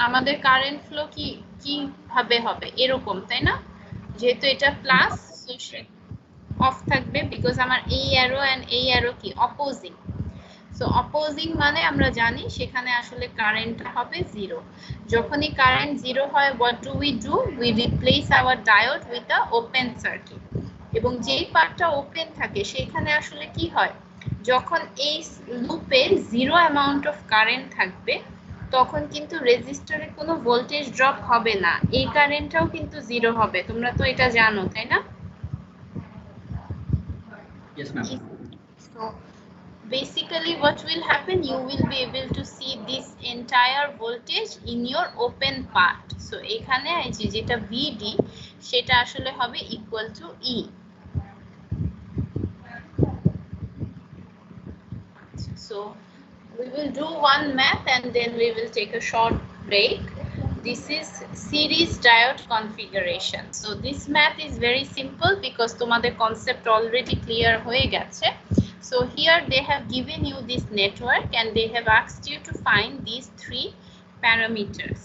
A: আমাদের কারেন্ট ফ্লো কি ভাবে হবে এরকম তাই না যেহেতু এটা প্লাস অফ থাকবে বিকজ আমার এই অ্যারো এন্ড এই অ্যারো কি অপোজিং সো অপোজিং মানে আমরা জানি সেখানে আসলে কারেন্টটা হবে জিরো যখনই কারেন্ট জিরো হয় what do we replace our diode with a open circuit এবং যেই পার্টটা ওপেন থাকে সেখানে আসলে কি হয় যখন এই লুপে জিরো অ্যামাউন্ট অফ কারেন্ট থাকবে তখন কিন্তু রেজিস্টরে কোনো ভোল্টেজ ড্রপ হবে না এই কারেন্টটাও কিন্তু জিরো হবে তোমরা তো এটা জানো তাই না
D: yes ma'am
A: so basically what will happen you will be able to see this entire voltage in your open part so এখানে এই যে যেটা VD সেটা আসলে হবে equal to E So we will do one math and then we will take a short break. This is series diode configuration. So this math is very simple because তোমাদের concept already clear হয়ে গেছে. So here they have given you this network and they have asked you to find these three parameters.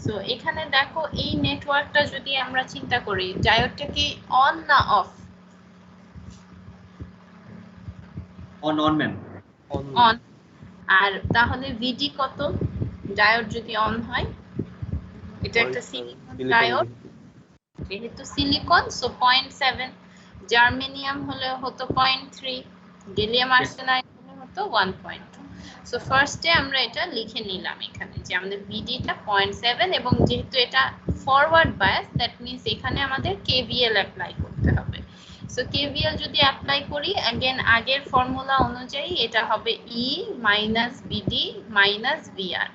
A: So এখানে দেখো এই নেটওয়ার্কটা যদি আমরা চিন্তা করি, ডায়োডটা কি অন না অফ?
D: On ma'am.
A: অন। আর তাহলে ভিডি কত ডায়োড যদি অন হয়? এটা একটা সিলিকন ডায়োড, যেহেতু সিলিকন সো 0.7, জার্মেনিয়াম হলে হতো 0.3, গ্যালিয়াম আর্সেনাইড হলে হতো 1.2. সো ফার্স্টে আমরা এটা লিখে নিলাম এখানে যে আমাদের ভিডিটা 0.7 এবং যেহেতু এটা ফরওয়ার্ড বায়াস দ্যাট মিন্স এখানে আমাদের কেভিএল অ্যাপ্লাই করতে হবে। সো কেভিএল যদি অ্যাপ্লাই করি अगेन আগের ফর্মুলা অনুযায়ী এটা হবে E minus VD minus VR.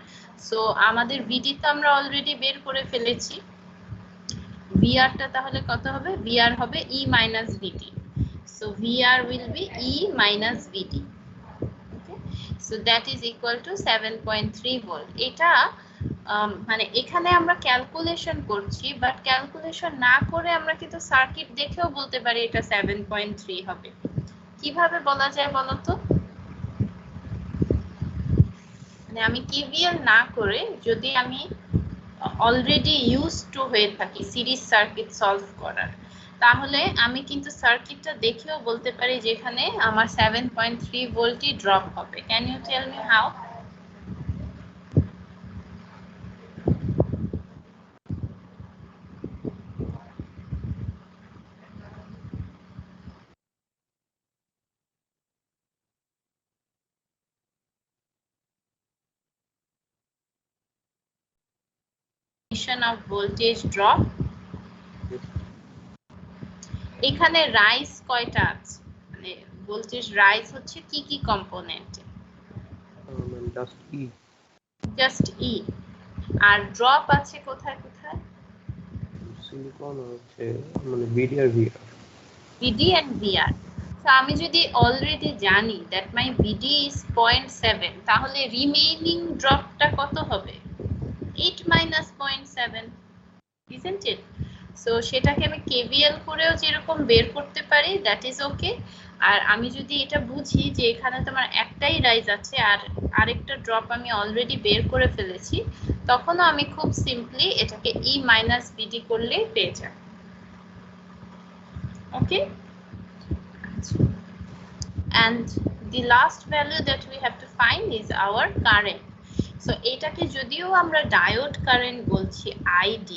A: So আমাদের ভিডি তো আমরা অলরেডি বের করে ফেলেছি, ভিআরটা তাহলে কত হবে? ভিআর হবে E minus VD. So VR will be E minus VD. Okay, so that is equal to 7.3 volt. এটা মানে এখানে আমরা ক্যালকুলেশন করছি, বাট ক্যালকুলেশন না করে আমরা কিন্তু সার্কিট দেখেও বলতে পারি এটা 7.3 হবে। কিভাবে বলা যায় বলো তো? মানে আমি কেভিএল না করে যদি আমি অলরেডি ইউজড টু হয়ে থাকি সিরিজ সার্কিট সলভ করার, তাহলে আমি কিন্তু সার্কিটটা দেখেও বলতে পারি যেখানে আমার 7.3 ভোল্টই ড্রপ হবে। Can you tell me how? of voltage drop, এখানে রাইজ কয়টা আছে? মানে ভোল্টেজ রাইজ হচ্ছে কি কি কম্পোনেন্টে? জাস্ট ই। আর ড্রপ আছে কোথায় কোথায়?
B: সিলিকন হচ্ছে মানে ভিডি আর VR.
A: VD and VR. So আমি যদি অলরেডি জানি দ্যাট মাই ভিডি ইজ 0.7, তাহলে রিমেইনিং ড্রপটা কত হবে? 8 minus 0.7, isn't it? সো সেটাকে আমি কেভিএল করেও যেরকম বের করতে পারি, দ্যাট ইজ ওকে। আর আমি যদি এটা বুঝি যে এখানে তোমার একটাই রাইজ আছে আর আরেকটা ড্রপ আমি অলরেডি বের করে ফেলেছি, তখনও আমি খুব সিম্পলি এটাকে ই মাইনাস বিডি করলে পেয়ে যাব। ওকে, and the last value that we have to find is our current. So এটাকে যদিও আমরা ডায়োড কারেন্ট বলছি ID,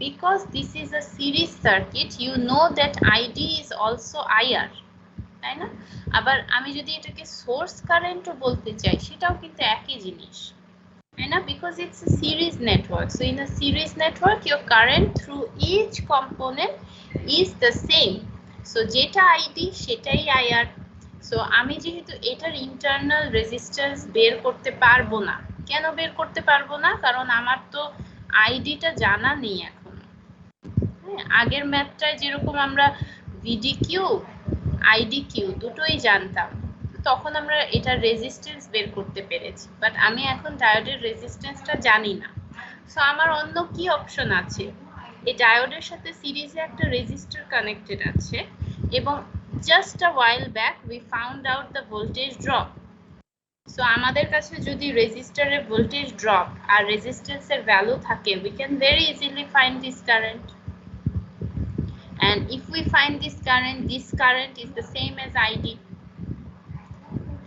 A: because this is a series circuit, you know that ID is also IR, তাই না? আবার আমি যদি এটাকে সোর্স কারেন্টও বলতে চাই সেটাও কিন্তু একই জিনিস, তাই না? Because it's a series network. So in a series network your current through each component is the same. So যেটা ID সেটাই IR. সো আমি যেহেতু এটার ইন্টারনাল রেজিস্ট্যান্স বের করতে পারবো না, কেন বের করতে পারবো না? কারণ আমার তো আইডিটা জানা নেই এখন। হ্যাঁ, আগের ম্যাথটায় যেরকম আমরা ভিডি কিউ আইডি কিউ দুটোই জানতাম, তখন আমরা এটার রেজিস্ট্যান্স বের করতে পেরেছি, বাট আমি এখন ডায়োডের রেজিস্ট্যান্সটা জানি না। সো আমার অন্য কি অপশন আছে? এই ডায়োডের সাথে সিরিজে একটা রেজিস্টর কানেক্টেড আছে এবং just a while back we found out the voltage drop. So আমাদের কাছে যদি রেজিস্টরের ভোল্টেজ ড্রপ আর রেজিস্ট্যান্সের ভ্যালু থাকে, we can very easily find this current. And if we find this current is the same as ID.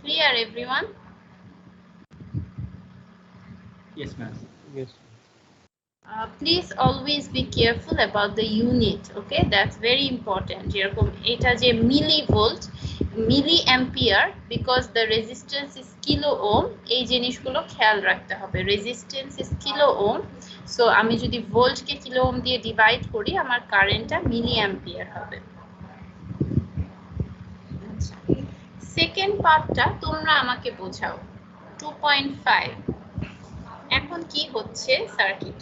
A: Clear everyone?
D: Yes ma'am.
B: Yes.
A: Please always be careful about the unit, okay? That's very important. যেরকম এটা যে millivolt, milliampere, because the resistance is kilo ohm, এই জিনিসগুলো খেয়াল রাখতে হবে। resistance is kilo ohm, so আমি যদি ভোল্টকে কিলো ওহম দিয়ে ডিভাইড করি আমার কারেন্টটা মিলি অ্যাম্পিয়ার হবে। আচ্ছা, সেকেন্ড পার্টটা তোমরা আমাকে বোঝাও। 2.5 এখন কি হচ্ছে সার্কিট?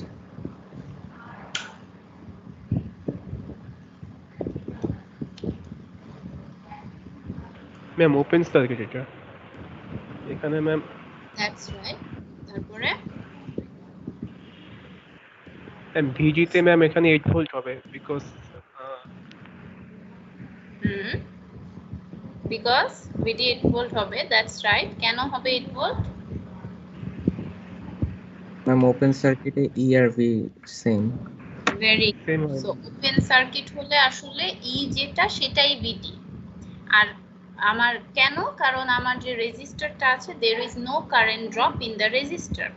B: ম্যাম ওপেন সার্কিট এটা, এখানে ম্যাম
A: দ্যাটস রাইট। তারপরে
B: ভিজিতে ম্যাম এখানে 8 ভোল্ট হবে বিকজ
A: বিকজ ভিডি 8 ভোল্ট হবে, দ্যাটস রাইট। কেন হবে 8 ভোল্ট?
F: ম্যাম ওপেন সার্কিটে ই আর V same.
A: Very
B: same
A: good.
B: হয়
A: সো ওপেন সার্কিট হলে আসলে ই যেটা সেটাই ভিডি। আর আমার কেন? কারণ আমার যে রেজিস্টারটা আছে there is no current drop in the resistor.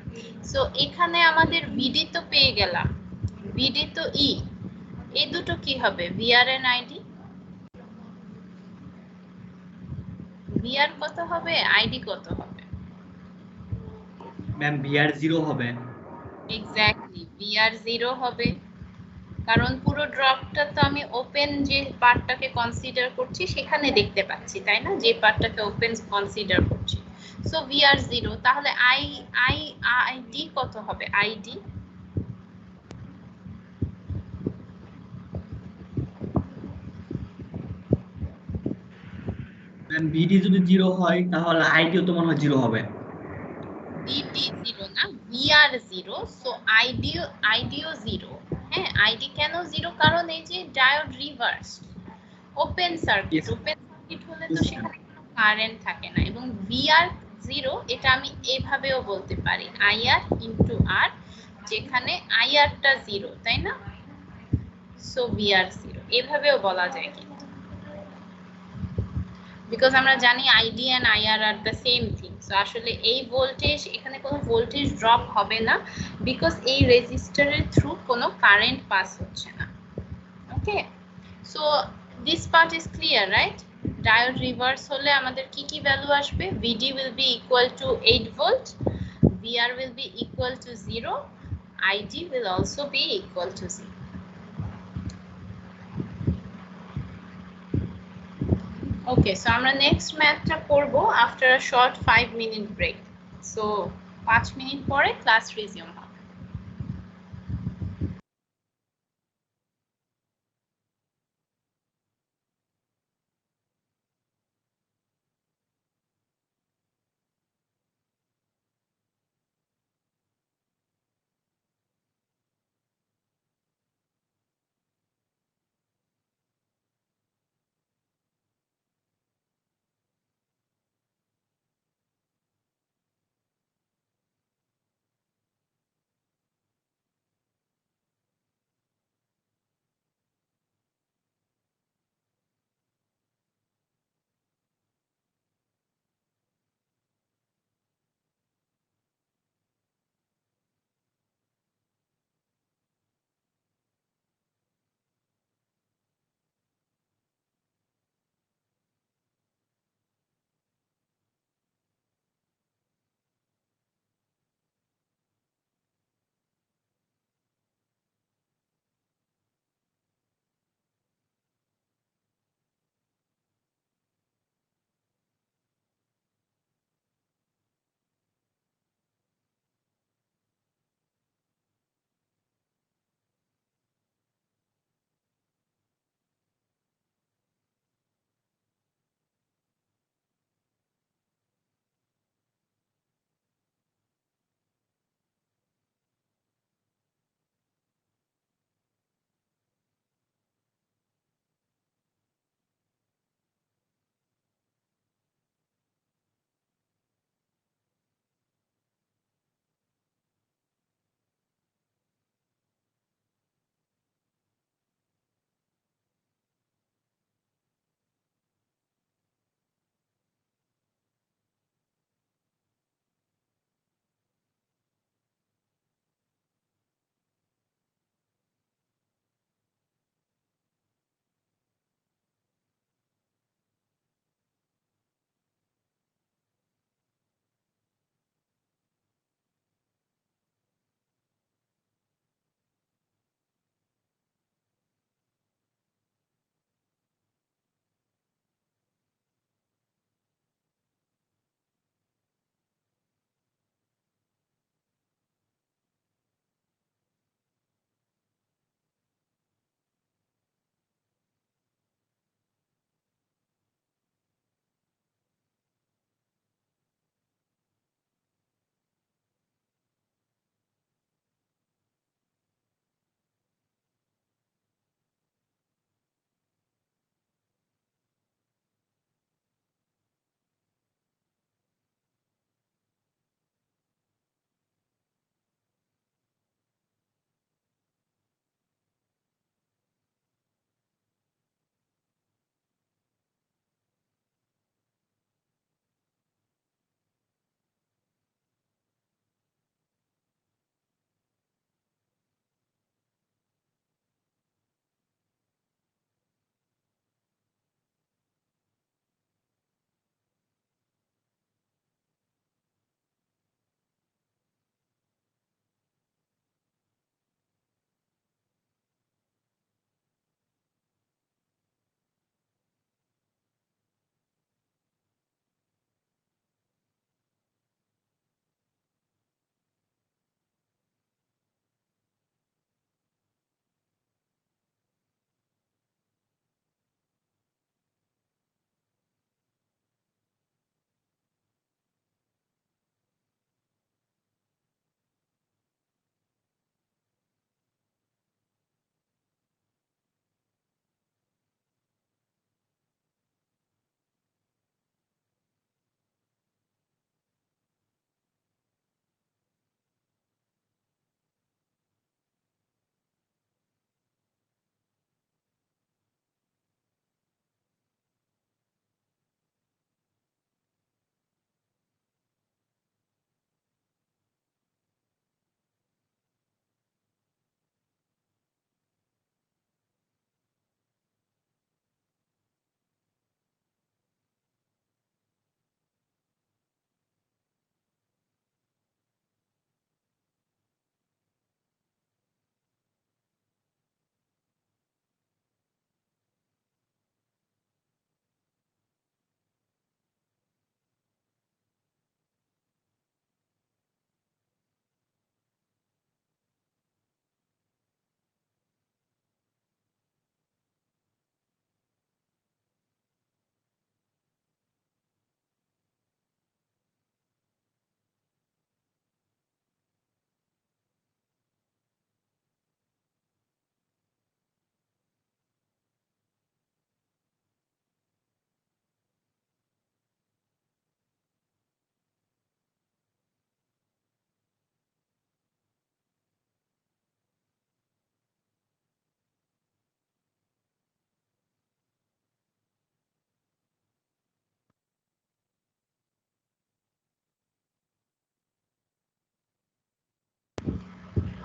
A: So এখানে আমাদের ভিডি তো পেয়ে গেলাম, ভিডি তো ই, এই দুটো কি হবে? VR and ID. ভিআর কত হবে, আইডি কত হবে?
D: ম্যাম ভিআর 0 হবে।
A: এক্স্যাক্টলি, ভিআর 0 হবে, কারণ পুরো ড্রপটা তো আমি ওপেন যে পার্টটাকে কনসিডার করছি সেখানে দেখতে পাচ্ছি, তাই না? যে পার্টটাকে ওপেন কনসিডার করছি। সো ভিআর 0, তাহলে আই আই আইডি কত হবে? আইডি
D: ম্যাম ভিডি যদি 0 হয় তাহলে আইডিও তো মনে হয় 0 হবে।
A: ভিডি 0 না, ভিআর 0। সো আইডিও 0। হ্যাঁ, আইডি কেন 0? কারণ এই যে diode reverse, open circuit,
D: Yes,
A: open circuit হলে তো
D: yes, ma'am.
A: সেখানে কোনো কারেন্ট থাকে না। এবং ভিআর 0 এটা আমি এভাবেও বলতে পারি আইআর ইনটু আর, যেখানে আইআরটা 0, তাই না? সো ভিআর 0 এভাবেও বলা যায় কিন্তু, বিকজ আমরা জানি ID and IR are the same thing. So আসলে এই ভোল্টেজ, এখানে কোনো ভোল্টেজ ড্রপ হবে না বিকজ এই রেজিস্টরের থ্রু কোনো কারেন্ট পাস হচ্ছে না। Okay, so this part is clear, right? Diode reverse হলে আমাদের কি কি ভ্যালু আসবে? VD will be equal to 8 volt, VR will be equal to 0, ID will also be equal to 0. Okay, so আমরা next ম্যাথটা করব after a short 5 minute break. So 5 minute পরে class resume হবে।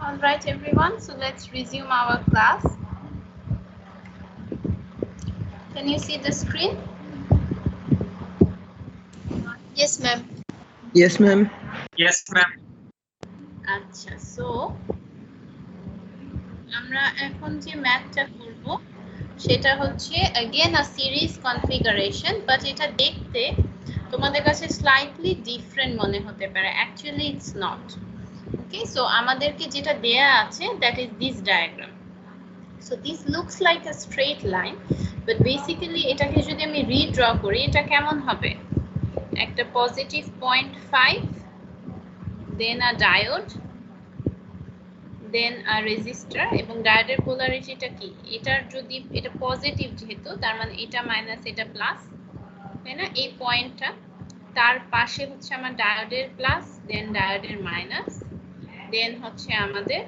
A: All right, everyone. So let's resume our class. Can you see the screen?
E: Yes, ma'am.
F: Yes, ma'am.
D: Yes, ma'am.
A: আচ্ছা, so আমরা এখন যে ম্যাথটা করব সেটা হচ্ছে again a series configuration, but এটা দেখতে তোমাদের কাছে slightly different মনে হতে পারে, actually it's not. Okay, so আমাদেরকে যেটা দেয়া আছে that is this diagram. So this looks like a straight line, but basically এটাকে যদি আমি redraw করি এটা কেমন হবে? একটা positive 0.5, then a diode, then a resistor, এবং ডায়োডের পোলারিটিটা কি? এটার যদি এটা পজিটিভ যেহেতু তার মানে এটা মাইনাস এটা প্লাস, তাই না? এই পয়েন্টটা তার পাশে হচ্ছে আমার ডায়োডের প্লাস, দেন ডায়োডের মাইনাস, দেন হচ্ছে আমাদের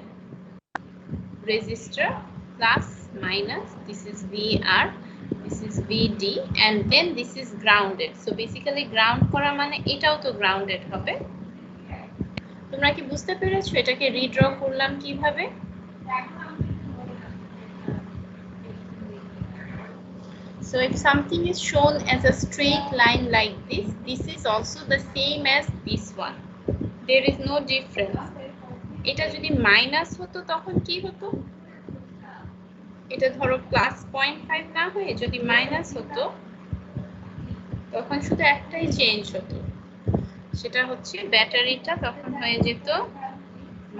A: resistor plus minus, this is VR, this is VD, and then this is grounded. So basically ground করা মানে এটাও তো grounded হবে। তোমরা কি বুঝতে পেরেছো এটাকে রিড্র করলাম কিভাবে? So if something is shown as a straight line like this, this is also the same as this one. There is no difference. এটা যদি মাইনাস হতো তখন কি হতো? এটা ধরো প্লাস 0.5 না হয়ে যদি মাইনাস হতো তখন শুধু একটাই চেঞ্জ হতো, সেটা হচ্ছে ব্যাটারিটা তখন হয়ে যেত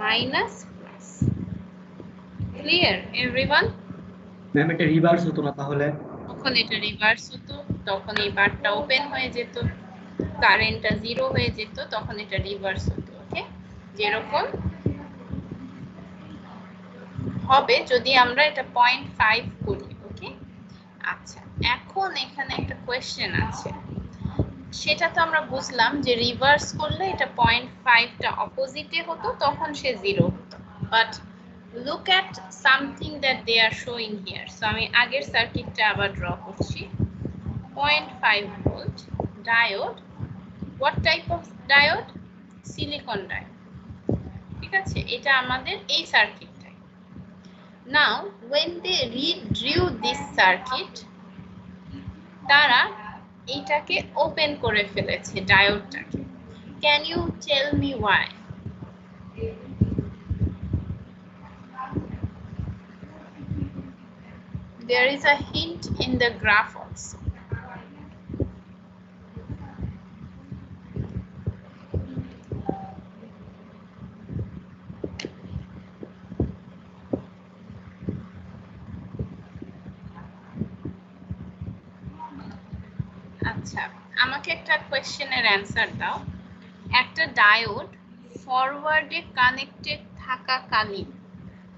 A: minus plus. Clear everyone?
D: Ma'am এটা রিভার্স হতো না তাহলে?
A: তখন এটা রিভার্স হতো, তখন এই বারটা ওপেন হয়ে যেত, কারেন্টটা 0 হয়ে যেত, তখন এটা রিভার্স হতো। ওকে, যেরকম হবে যদি আমরা এটা 0.5 করি। ওকে, আচ্ছা এখন এখানে একটা কোশ্চেন আছে, সেটা তো আমরা বুঝলাম যে রিভার্স করলে এটা 0.5টা অপোজিটে হতো, তখন সে 0 হতো। But look at something that they are showing here. So আমি আগের সার্কিটটা আবার ড্র করছি। 0.5 volt diode. What type of diode? Silicon diode. ঠিক আছে, এটা আমাদের এই সার্কিটটা। Now when they redrew this circuit, তারা এটাকে ওপেন করে ফেলেছে ডায়োডটাকে। Can you tell me why? There is a hint in the graph also. আচ্ছা, আমাকে একটা কোশ্চেনের অ্যানসার দাও। একটা ডায়োড ফরওয়ার্ডে কানেক্টেড থাকাকালীন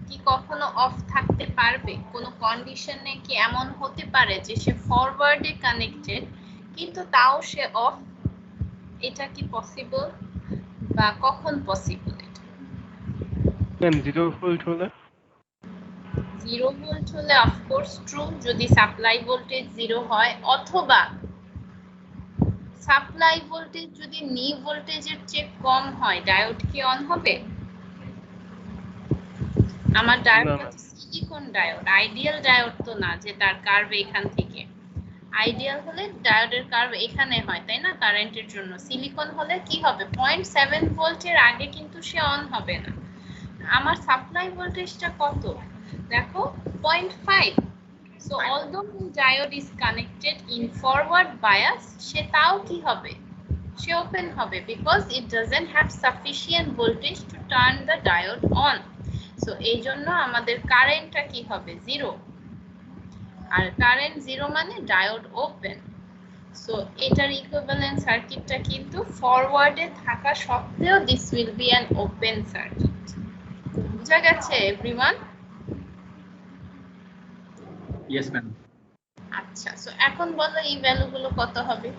A: কি কখনো অফ থাকতে পারবে? কোনো কন্ডিশনে কি এমন হতে পারে যে সে ফরওয়ার্ডে কানেক্টেড কিন্তু তাও সে অফ? এটা কি পসিবল বা কখন পসিবল? এটা
B: ম্যাম 0 ভোল্ট হলে?
A: 0 ভোল্ট হলে অফকোর্স ট্রু, যদি সাপ্লাই ভোল্টেজ 0 হয়, অথবা সাপ্লাই ভোল্টেজ যদি নি ভোল্টেজের চেয়ে কম হয় ডায়োড কি অন হবে? আমার ডায়োডটা সিলিকন ডায়োড, আইডিয়াল ডায়োড তো না যে তার কার্ভ এখান থেকে। আইডিয়াল হলে ডায়োডের কার্ভ এখানে হয়, তাই না? কারেন্টের জন্য সিলিকন হলে কি হবে? 0.7 ভোল্টের আগে কিন্তু সে অন হবে না। আমার সাপ্লাই ভোল্টেজটা কত দেখো, 0.5. So although the diode is connected in forward bias, সে তাও কি হবে? সে ওপেন হবে, because it doesn't have sufficient voltage to turn the diode on. So এই জন্য আমাদের কারেন্টটা কি হবে? 0, আর কারেন্ট 0 মানে ডায়োড ওপেন। সো এটার ইকুইভ্যালেন্ট সার্কিটটা কিন্তু ফরওয়ার্ডে থাকা সত্ত্বেও this will be an open circuit. বুঝা গেছে এভরিওয়ান?
D: Yes ma'am.
A: আচ্ছা, সো এখন বলো এই ভ্যালুগুলো কত হবে?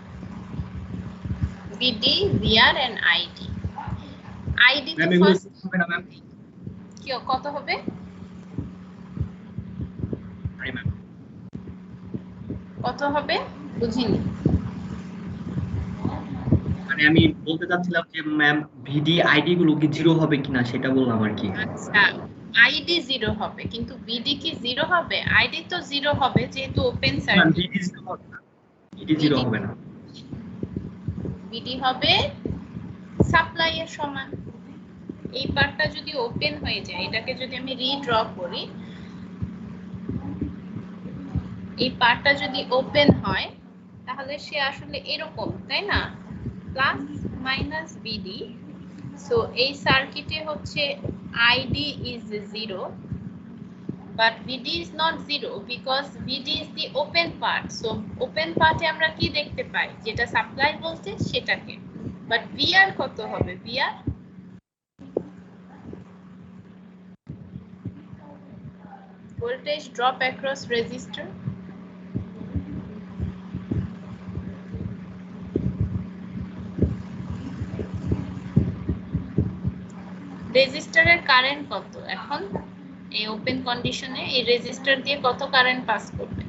A: VD, VR and ID. ID তো
D: ম্যাম এগুলো
A: ফার্স্ট
D: হবে না ম্যাম?
A: কি কত হবে?
D: আরে ম্যাম
A: কত হবে বুঝিনি।
D: মানে মানে আমি বলতে চাচ্ছিলাম যে ম্যাম ভিডি আইডি গুলো কি জিরো হবে কিনা সেটা বললাম আর কি।
A: আচ্ছা, আইডি জিরো হবে কিন্তু বিডি কি জিরো হবে? আইডি তো জিরো হবে যেহেতু ওপেন
D: ম্যাম
A: সার্কিট।
D: ভিডি জিরো হবে না, ভিডি জিরো হবে না।
A: বিডি হবে সাপ্লাই এর সমান। এই পার্টটা যদি ওপেন হয়ে যায়, এটাকে যদি আমি রিড্র করি, এই পার্টটা যদি ওপেন হয় তাহলে সে আসলে এরকম, তাই না? Plus minus BD. সো এই সার্কিটে হচ্ছে ID is 0 but VD is not 0 because VD is the open part. So open part-এ আমরা কি দেখতে পাই? যেটা সাপ্লাই ভোল্টেজ সেটাকে। But VR কত হবে? VR voltage drop across resistor. রেজিস্টরের কারেন্ট কত এখন? এই ওপেন কন্ডিশনে এই রেজিস্টর দিয়ে কত কারেন্ট পাস করবে?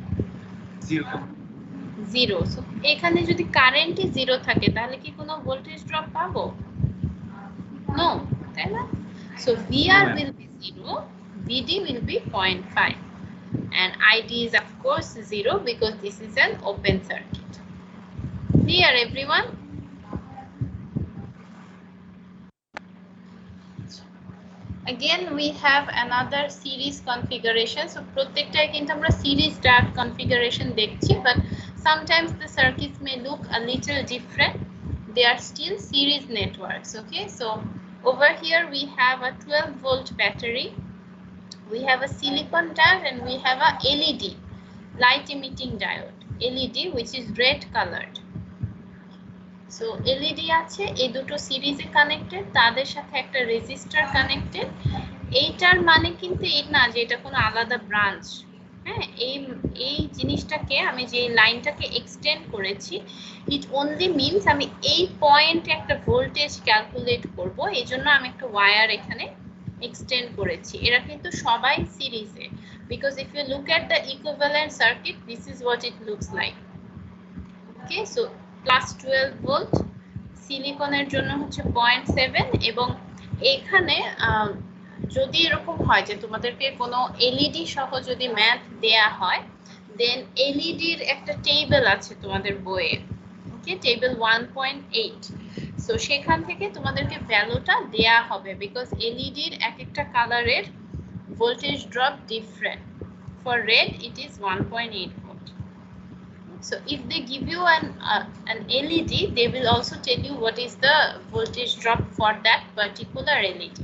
A: জিরো। সো এখানে যদি কারেন্টই জিরো থাকে তাহলে কি কোনো ভোল্টেজ ড্রপ পাবো? নো, তাই না? So VR will be 0, VD will be 0.5 and ID is of course 0 because this is an open circuit. Clear everyone? Again we have another series configuration. So প্রত্যেকটাই কিন্তু আমরা series ডায়োড configuration দেখছি, but sometimes the circuits may look a little different. They are still series networks. Okay, so over here we have a 12-volt battery, we have a silicon diode, and we have a LED, light emitting diode, LED, which is red colored. So LED আছে, এই দুটো সিরিজে connected, তাদের সাথে একটা register connected. এইটার মানে কিন্তু এই না যে এটা কোনো আলাদা ব্রাঞ্চ। হ্যাঁ, এই জিনিসটাকে আমি যে লাইনটাকে এক্সটেন্ড করেছি, ইট অনলি মিনস আমি এই পয়েন্টে একটা ভোল্টেজ ক্যালকুলেট করব, এই জন্য আমি একটা ওয়্যার এখানে এক্সটেন্ড করেছি। এরা কিন্তু সবাই সিরিজে, because if you look at the equivalent circuit, this is what it looks like. Okay, so plus 12 volt, সিলিকনের জন্য হচ্ছে 0.7, এবং এখানে যদি এরকম হয় যে তোমাদেরকে কোনো এলইডি সহ যদি ম্যাথ দেয়া হয়, দেন এলইডির একটা টেবিল আছে তোমাদের বইয়ে, ওকে, টেবিল 1.8। সো সেখান থেকে তোমাদেরকে ভ্যালুটা দেয়া হবে, বিকজ এলইডির এক একটা কালারের voltage drop different. For red it is 1.8 volt. So if they give you an LED, they will also tell you what is the voltage drop for that particular LED.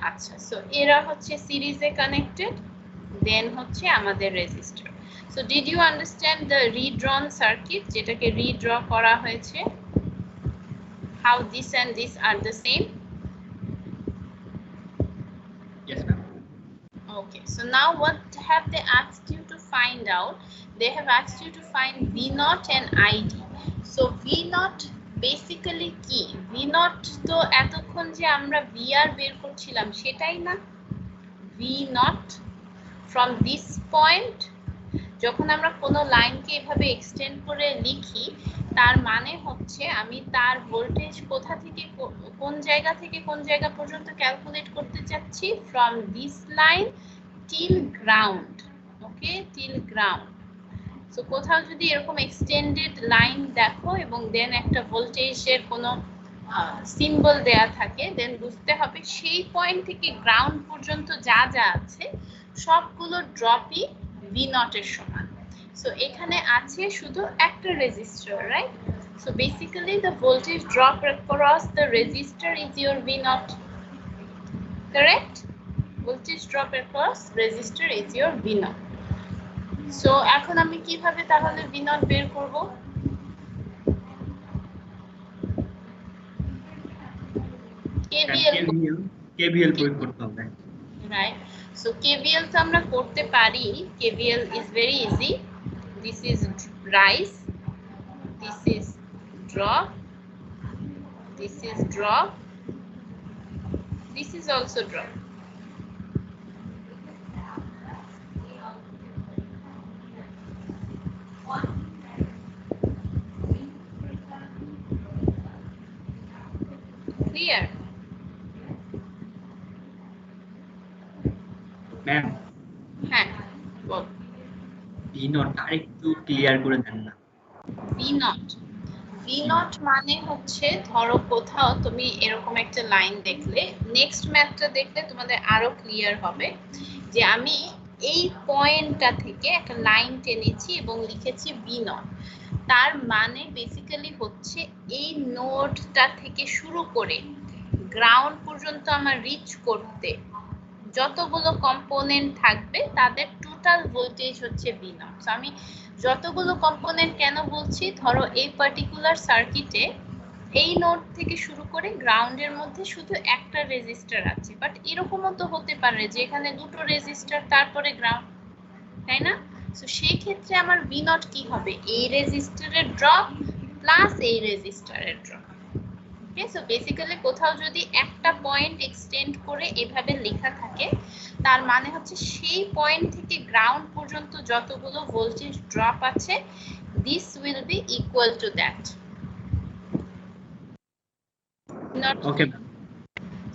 A: আচ্ছা, so এরা হচ্ছে সিরিজে connected, দেন হচ্ছে আমাদের register. So did you understand the redrawn circuit, যেটাকে redraw করা হয়েছে? How this and this are the same?
D: Yes ma'am.
A: Okay, so now what have they asked you to find out? They have asked you to find V0 and ID. So V0 basically কি? V0 তো এতক্ষণ যে আমরা VR বের করছিলাম সেটাই না? V0 from this point, যখন আমরা কোনো লাইনকে এভাবে এক্সটেন্ড করে লিখি, তার মানে হচ্ছে আমি তার ভোল্টেজ কোথা থেকে কোন জায়গা থেকে কোন জায়গা পর্যন্ত ক্যালকুলেট করতে চাচ্ছি, from this line till ground. Okay, till ground. So কোথাও যদি এরকম এক্সটেন্ডেড লাইন দেখো এবং দেন একটা ভোল্টেজের কোনো সিম্বল দেয়া থাকে, দেন বুঝতে হবে সেই পয়েন্ট থেকে গ্রাউন্ড পর্যন্ত যা যা আছে সবগুলো ড্রপই V0 এর সমান। সো এখানে আছে শুধু একটা register, right? So basically the voltage drop across the resistor is your V0, correct? Voltage drop across resistor is your V0. So এখন আমি কিভাবে তাহলে V0 বের করব?
D: KVL প্রয়োগ করতে হবে,
A: রাইট? সো KVL তো আমরা করতে পারি। KVL is very easy. This is rise, this is drop, this is drop, this is also drop. Clear?
D: Ma'am
A: হ্যাঁ বল।
D: ভি নট আরেকটু ক্লিয়ার করে দেন না।
A: ভি নট মানে হচ্ছে ধরো কোথাও তুমি এরকম একটা লাইন দেখলে, নেক্সট ম্যাথটা দেখলে তোমাদের আরো ক্লিয়ার হবে যে আমি এই পয়েন্টটা থেকে একটা লাইন টেনেছি এবং লিখেছি ভি নট। তার মানে বেসিক্যালি হচ্ছে এই নোডটা থেকে শুরু করে গ্রাউন্ড পর্যন্ত আমার রিচ করতে যতগুলো কম্পোনেন্ট থাকবে তাদের টোটাল ভোল্টেজ হচ্ছে ভি নট। আমি যতগুলো কম্পোনেন্ট কেন বলছি, ধরো এই পার্টিকুলার সার্কিটে এই নোড থেকে শুরু করে গ্রাউন্ডের মধ্যে শুধু একটা রেজিস্টার আছে, বাট এরকমও তো হতে পারে যে এখানে দুটো রেজিস্টার তারপরে গ্রাউন্ড, তাই না? সো সেই ক্ষেত্রে আমার ভি নট কি হবে, এই রেজিস্টারের ড্রপ প্লাস এই রেজিস্টারের ড্রপ। ওকে, সো বেসিক্যালি কোথাও যদি একটা পয়েন্ট এক্সটেন্ড করে এভাবে লেখা থাকে, তার মানে হচ্ছে সেই পয়েন্ট থেকে গ্রাউন্ড পর্যন্ত যতগুলো ভোল্টেজ ড্রপ আছে, this will be equal to that.
D: Okay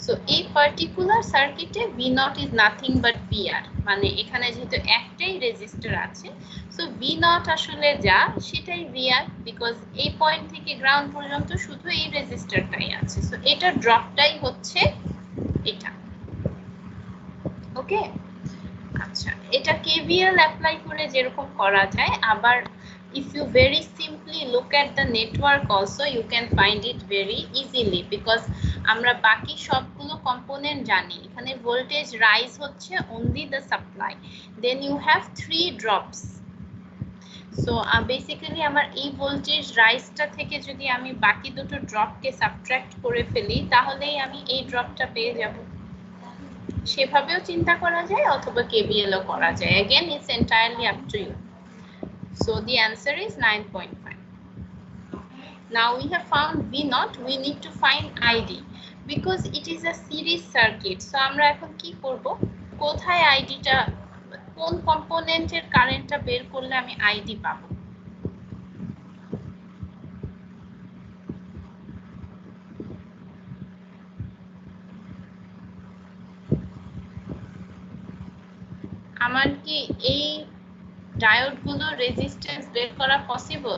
A: so এই পার্টিকুলার সার্কিটে V naught is nothing but VR, মানে এখানে যেহেতু একটাই রেজিস্টার আছে, সো ভি নট আসলে যা সেটাই ভিআর, বিকজ এই পয়েন্ট থেকে গ্রাউন্ড পর্যন্ত শুধু এই রেজিস্টারটাই আছে। সো এটা ড্রপটাই হচ্ছে এটা। ওকে, আচ্ছা, এটা কেভিএল অ্যাপ্লাই করে যেরকম করা যায়, আবার if you very simply look at the network also you can find it very easily, because আমরা বাকি সবগুলো কম্পোনেন্ট জানি। এখানে ভোল্টেজ রাইজ হচ্ছে only the supply, then you have 3 drops. So basically আমার এই ভোল্টেজ রাইজটা থেকে যদি আমি বাকি দুটো ড্রপকে সাবট্রাক্ট করে ফেলি, তাহলেই আমি এই ড্রপটা পেয়ে যাব। সেভাবেও চিন্তা করা যায় অথবা কেভিএলও করা যায়। Again, it's entirely up to you. So the answer is 9.5. Now we have found V naught, we need to find ID because it is a series circuit. So আমরা এখন কি করব, কোথায় আইডিটা, কোন কম্পোনেন্টের কারেন্টটা বের করলে আমি আইডি পাবো? আমার কি এই ডায়োডগুলোর রেজিস্ট্যান্স বের করা পসিবল?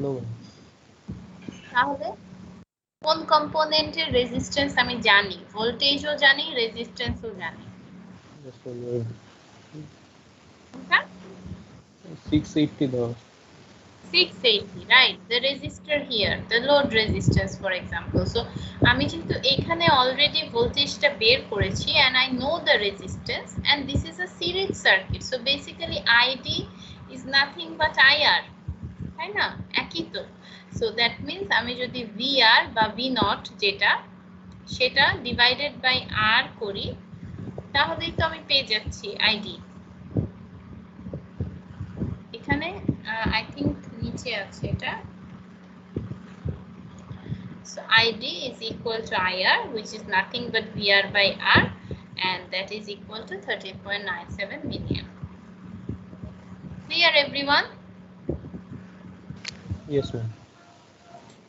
B: নো
A: তাহলে কোন কম্পোনেন্টের রেজিস্ট্যান্স আমি জানি, ভোল্টেজও জানি, রেজিস্ট্যান্সও জানি? কোনটা?
B: 680 দাও।
A: 680, right? The resistor here, the load resistance for example. So আমি যেহেতু এখানে অলরেডি ভোল্টেজটা বের করেছি and I know the resistance and this is a series circuit, so basically ID is nothing but IR, তাই না? একই তো। So that means আমি যদি VR বা V naught যেটা সেটা ডিভাইডেড বাই R করি, তাহলেই তো আমি পেয়ে যাচ্ছি ID। এখানে I think নিচে আছে এটা। So ID is equal to IR, which is nothing but VR by R, and that is equal to 13.97 milliamp. Clear everyone?
B: Yes ma'am.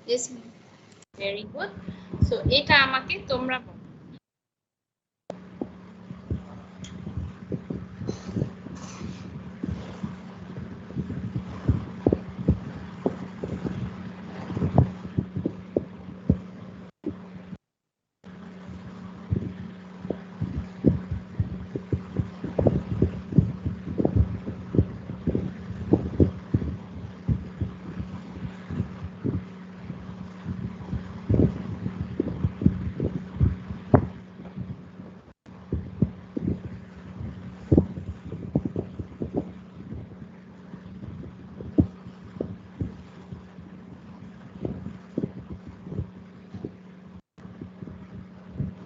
E: Yes, ma'am.
A: Very good. So এটা আমাকে তোমরা বলো।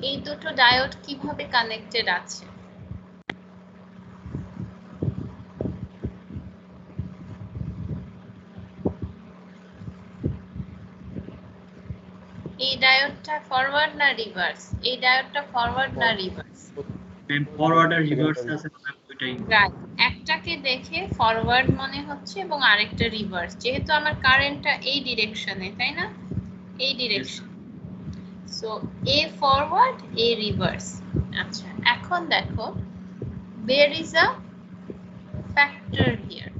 A: এই দুটো ডায়োড কিভাবে কানেক্টেড আছে? এই ডায়োডটা ফরওয়ার্ড না রিভার্স? এই ডায়োডটা ফরওয়ার্ড না রিভার্স?
D: ম্যাম ফরওয়ার্ড আর রিভার্স আছে ম্যাম ওইটাই।
A: রাইট, একটাকে দেখে ফরওয়ার্ড মনে হচ্ছে এবং আরেকটা রিভার্স, যেহেতু আমার কারেন্টটা এই ডিরেকশনে, তাই না? এই ডিরেকশন। সো এ ফরওয়ার্ড, এ রিভার্স। আচ্ছা, এখন দেখো there is a factor here.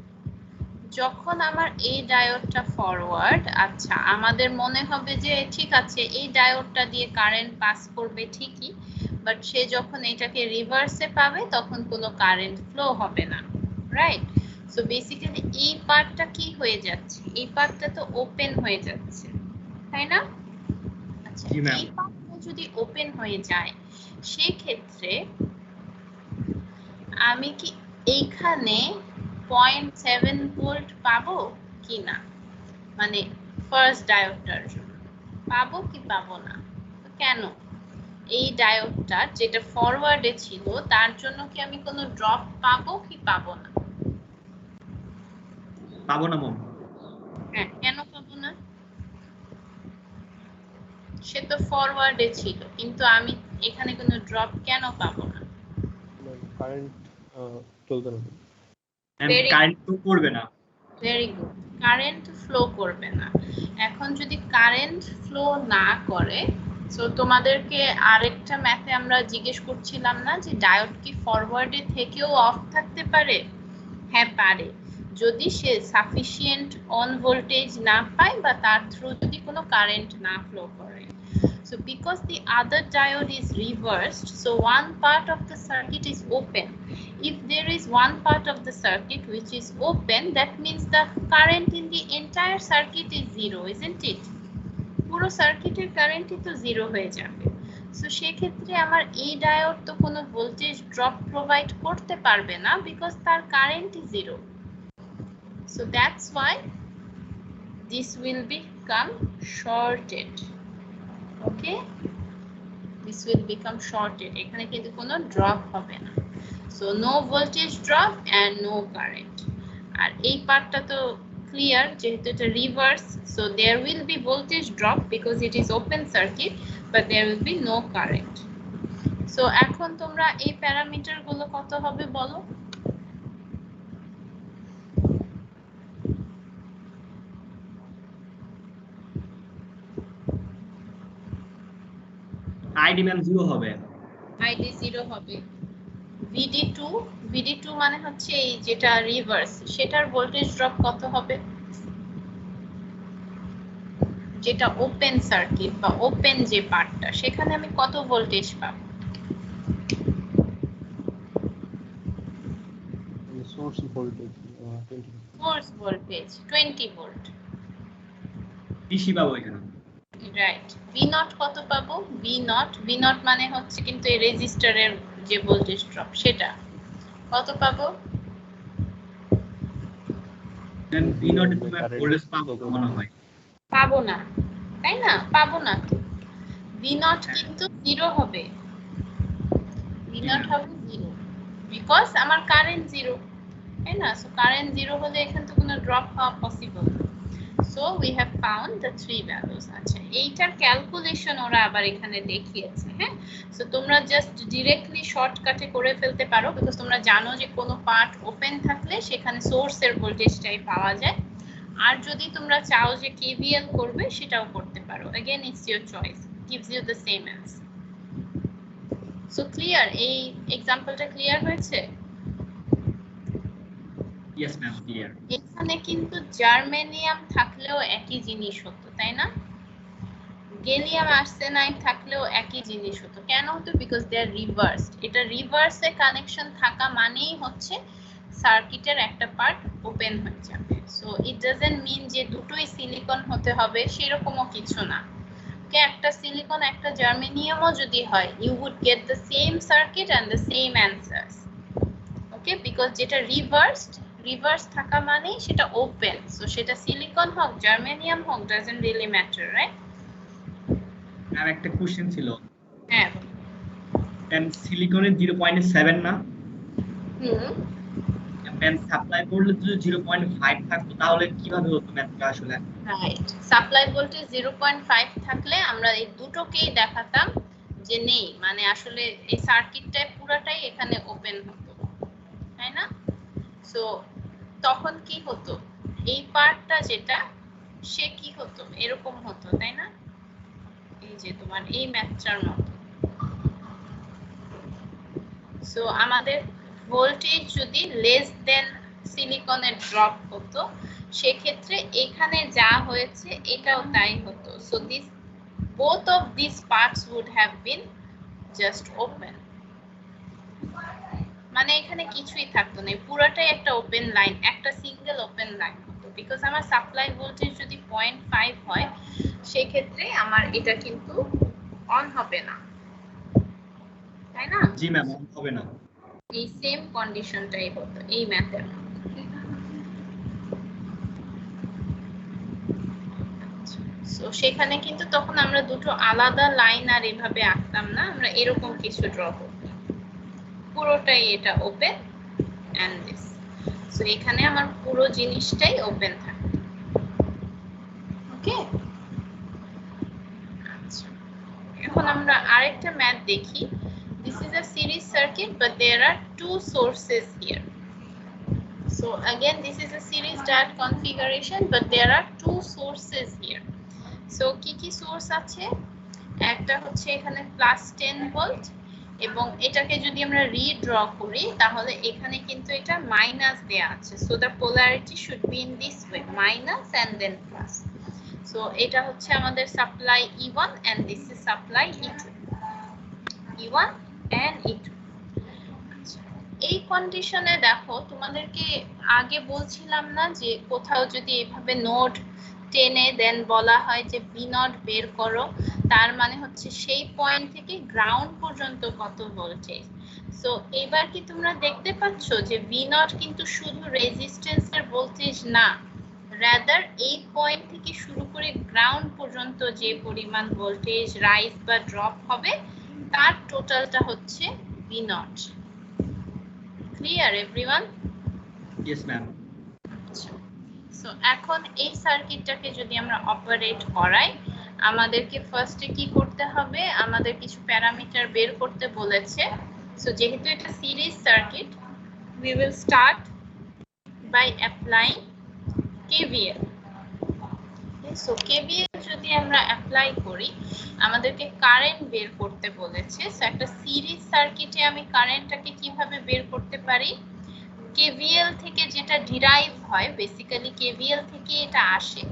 A: যখন আমার এই ডায়োডটা ফরওয়ার্ড, আচ্ছা আমাদের মনে হবে যে ঠিক আছে এই ডায়োডটা দিয়ে কারেন্ট পাস করবে ঠিকই, বাট সে যখন এটাকে রিভার্সে পাবে তখন কোনো কারেন্ট ফ্লো হবে না, রাইট? সো বেসিক্যালি এই পার্টটা কি হয়ে যাচ্ছে? এই পার্টটা তো ওপেন হয়ে যাচ্ছে, তাই না? আচ্ছা,
D: জি ম্যাম।
A: এই পার্টটা যদি ওপেন হয়ে যায় সেই ক্ষেত্রে আমি কি এইখানে 0.7 ভোল্ট পাবো কি না? মানে ফার্স্ট ডায়োডটার জন্য পাবো কি পাবো না? কেন? এই ডায়োডটা যেটা ফরওয়ার্ডে ছিল তার জন্য কি আমি কোনো ড্রপ পাবো কি পাবো না?
D: পাবো না ম্যাম।
A: হ্যাঁ, কেন পাবো না? সে তো ফরওয়ার্ডে ছিল, কিন্তু আমি এখানে কোনো ড্রপ কেন পাবো না?
B: কারেন্ট চলতে না।
D: ম্যাম
A: Very-
D: কারেন্ট তো করবে না।
A: ভেরি গুড, কারেন্ট ফ্লো করবে না। এখন যদি কারেন্ট ফ্লো না করে, সো তোমাদেরকে আরেকটা ম্যাথে আমরা জিজ্ঞেস করছিলাম না যে ডায়োড কি ফরওয়ার্ডে থেকেও অফ থাকতে পারে? হ্যাঁ পারে, যদি সে সাফিসিয়েন্ট অন ভোল্টেজ না পায় বা তার থ্রু যদি কোনো কারেন্ট না ফ্লো করে। So because the other diode is reversed, so one part of the circuit is open. If there is one part of the circuit which is open, that means the current in the entire circuit is zero, isn't it? পুরো সার্কিটের কারেন্টই তো zero হয়ে যাবে। So সেক্ষেত্রে আমার এই diode তো কোনো ভোল্টেজ ড্রপ প্রোভাইড করতে পারবে না, বিকজ তার কারেন্টই জিরো। So that's why this will become shorted. Okay, this will become shorted. এখানে কিন্তু কোনো ড্রপ হবে না, so no voltage drop and no current. আর এই পার্টটা তো ক্লিয়ার, যেহেতু এটা reverse, so there will be voltage drop because it is open circuit, but there will be no current. So এখন তোমরা এই প্যারামিটার গুলো কত হবে বলো?
D: আইডি ম্যাম 0 হবে।
A: আইডি 0 হবে। VD2 মানে হচ্ছে এই যেটা রিভার্স, সেটার ভোল্টেজ ড্রপ কত হবে? যেটা ওপেন সার্কিট বা ওপেন যে পার্টটা, সেখানে আমি কত ভোল্টেজ পাবো?
B: Source voltage 20
A: source voltage 20 volt,
D: DC পাবো এখানে।
A: রাইট। V0 কত পাবো? V0 মানে হচ্ছে কিন্তু এই রেজিস্টারের যে ভোল্টেজ ড্রপ, সেটা কত পাবো?
D: দেন V0 এর ম্যাম ভোল্টেজ পাবো মনে হয়।
A: পাবো না, তাই না? পাবো না তো। V0 কিন্তু 0 হবে, V0 হবে 0, বিকজ আমার কারেন্ট 0, তাই না? সো কারেন্ট 0 হলে এখান থেকে কোনো ড্রপ হওয়া possible. So we have found the 3 values. আচ্ছা, এইটার ক্যালকুলেশন ওরা আবার এখানে দেখিয়েছে, হ্যাঁ? সো তোমরা জাস্ট ডিরেক্টলি শর্টকাটে করে ফেলতে পারো, বিকজ তোমরা জানো যে কোনো পার্ট ওপেন থাকলে সেখানে সোর্সের ভোল্টেজটাই পাওয়া যায়। আর যদি তোমরা চাও যে KVL করবে, সেটাও করতে পারো। Again, it's your choice. Gives you the same answer. So clear? এই এক্সাম্পলটা ক্লিয়ার হয়েছে?
D: Yes ma'am clear.
A: এখানে কিন্তু জার্মেনিয়াম থাকলেও একই জিনিস হতো, তাই না? গেলিয়াম আর্সেনাইড থাকলেও একই জিনিস হতো। কেন হতো? Because they are reversed. এটা রিভার্সে কানেকশন থাকা মানেই হচ্ছে সার্কিটের একটা পার্ট ওপেন হয়ে যাবে। সো ইট ডাজন্ট মিন যে দুটোই সিলিকন হতে হবে, সেরকমও কিছু না। ওকে, একটা সিলিকন একটা জার্মেনিয়ামও যদি হয়, you would get the same circuit and the same answers. Okay, because যেটা রিভার্স থাকা মানেই সেটা ওপেন। সো সেটা সিলিকন হোক জার্মেনিয়াম হোক, ডাজন্ট রিয়েলি ম্যাটার, রাইট?
D: আর একটা কোশ্চেন ছিল,
A: হ্যাঁ।
D: দেন সিলিকনের 0.7 না? ম্যাম সাপ্লাই ভোল্টেজ যদি 0.5 থাকতো তাহলে কিভাবে হতো ম্যাথটা আসলে?
A: রাইট, সাপ্লাই ভোল্টেজ 0.5 থাকলে আমরা এই দুটোকেই দেখাতাম যে নেই, মানে আসলে এই সার্কিটটাই পুরাটাই এখানে ওপেন হতো, তাই না? সো তখন কি হতো, এই পার্টটা যেটা সে কি হতো, এরকম হতো, তাই না? এই যে তোমার এই ম্যাথটার মতো। সো আমাদের ভোল্টেজ যদি লেস দেন সিলিকনের ড্রপ হতো, সেক্ষেত্রে এখানে যা হয়েছে এটাও তাই হতো। So this both of these parts would have been just open, মানে এখানে কিছুই থাকতো না, পুরোটাই একটা ওপেন লাইন, একটা সিঙ্গেল ওপেন লাইন হতো। বিকজ আমার সাপ্লাই ভোল্টেজ যদি 0.5 হয়, সেক্ষেত্রে আমার এটা কিন্তু অন হবে না, তাই না?
D: জি ম্যাম, হবে না।
A: এই সেম কন্ডিশনটাই হতো এই ম্যাথের। সো সেখানে কিন্তু তখন আমরা দুটো আলাদা লাইন আর এভাবে আঁকতাম না, আমরা এরকম কিছু ড্র করতাম, পুরোটাই এটা ওপেন এন্ড দিস। সো এখানে আমার পুরো জিনিসটাই ওপেন থাকে। ওকে, আচ্ছা, এখন আমরা আরেকটা ম্যাথ দেখি। This is a series circuit but there are two sources here. So again this is a series diode configuration but there are two sources here. So কি কি সোর্স আছে, একটা হচ্ছে এখানে +10 ভোল্ট, এবং এটাকে যদি আমরা রিড্র করি তাহলে এখানে কিন্তু এটা মাইনাস দেয়া আছে। So the polarity should be in this way, minus and then plus. So এটা হচ্ছে আমাদের supply E1 and this is supply E2, E1 and E2। এই কন্ডিশনে দেখো, তোমাদেরকে আগে বলছিলাম না যে কোথাও যদি এইভাবে নোড টেনে দেন বলা হয় যে ভি নট বের করো, তার মানে হচ্ছে সেই পয়েন্ট থেকে গ্রাউন্ড পর্যন্ত কত ভোল্টেজ। সো এবার কি তোমরা দেখতে পাচ্ছ যে ভি নট কিন্তু শুধু রেজিস্ট্যান্সের ভোল্টেজ না, রাদার এই পয়েন্ট থেকে শুরু করে গ্রাউন্ড পর্যন্ত যে পরিমাণ ভোল্টেজ রাইজ বা ড্রপ হবে তার টোটালটা হচ্ছে V naught. Clear everyone?
D: Yes ma'am.
A: So এখন এই সার্কিটটাকে যদি আমরা অপারেট করাই, আমাদেরকে ফার্স্টে কি করতে হবে, আমাদের কিছু প্যারামিটার বের করতে বলেছে। সো যেহেতু এটা series circuit, we will start by applying KVL. So KVL যদি আমরা অ্যাপ্লাই করি, আমাদেরকে কারেন্ট বের করতে বলেছে। সো একটা সিরিজ সার্কিটে আমি কারেন্টটাকে কিভাবে বের করতে পারি, KVL থেকে যেটা ডিরাইভ হয়, বেসিক্যালি KVL থেকে এটা আসে,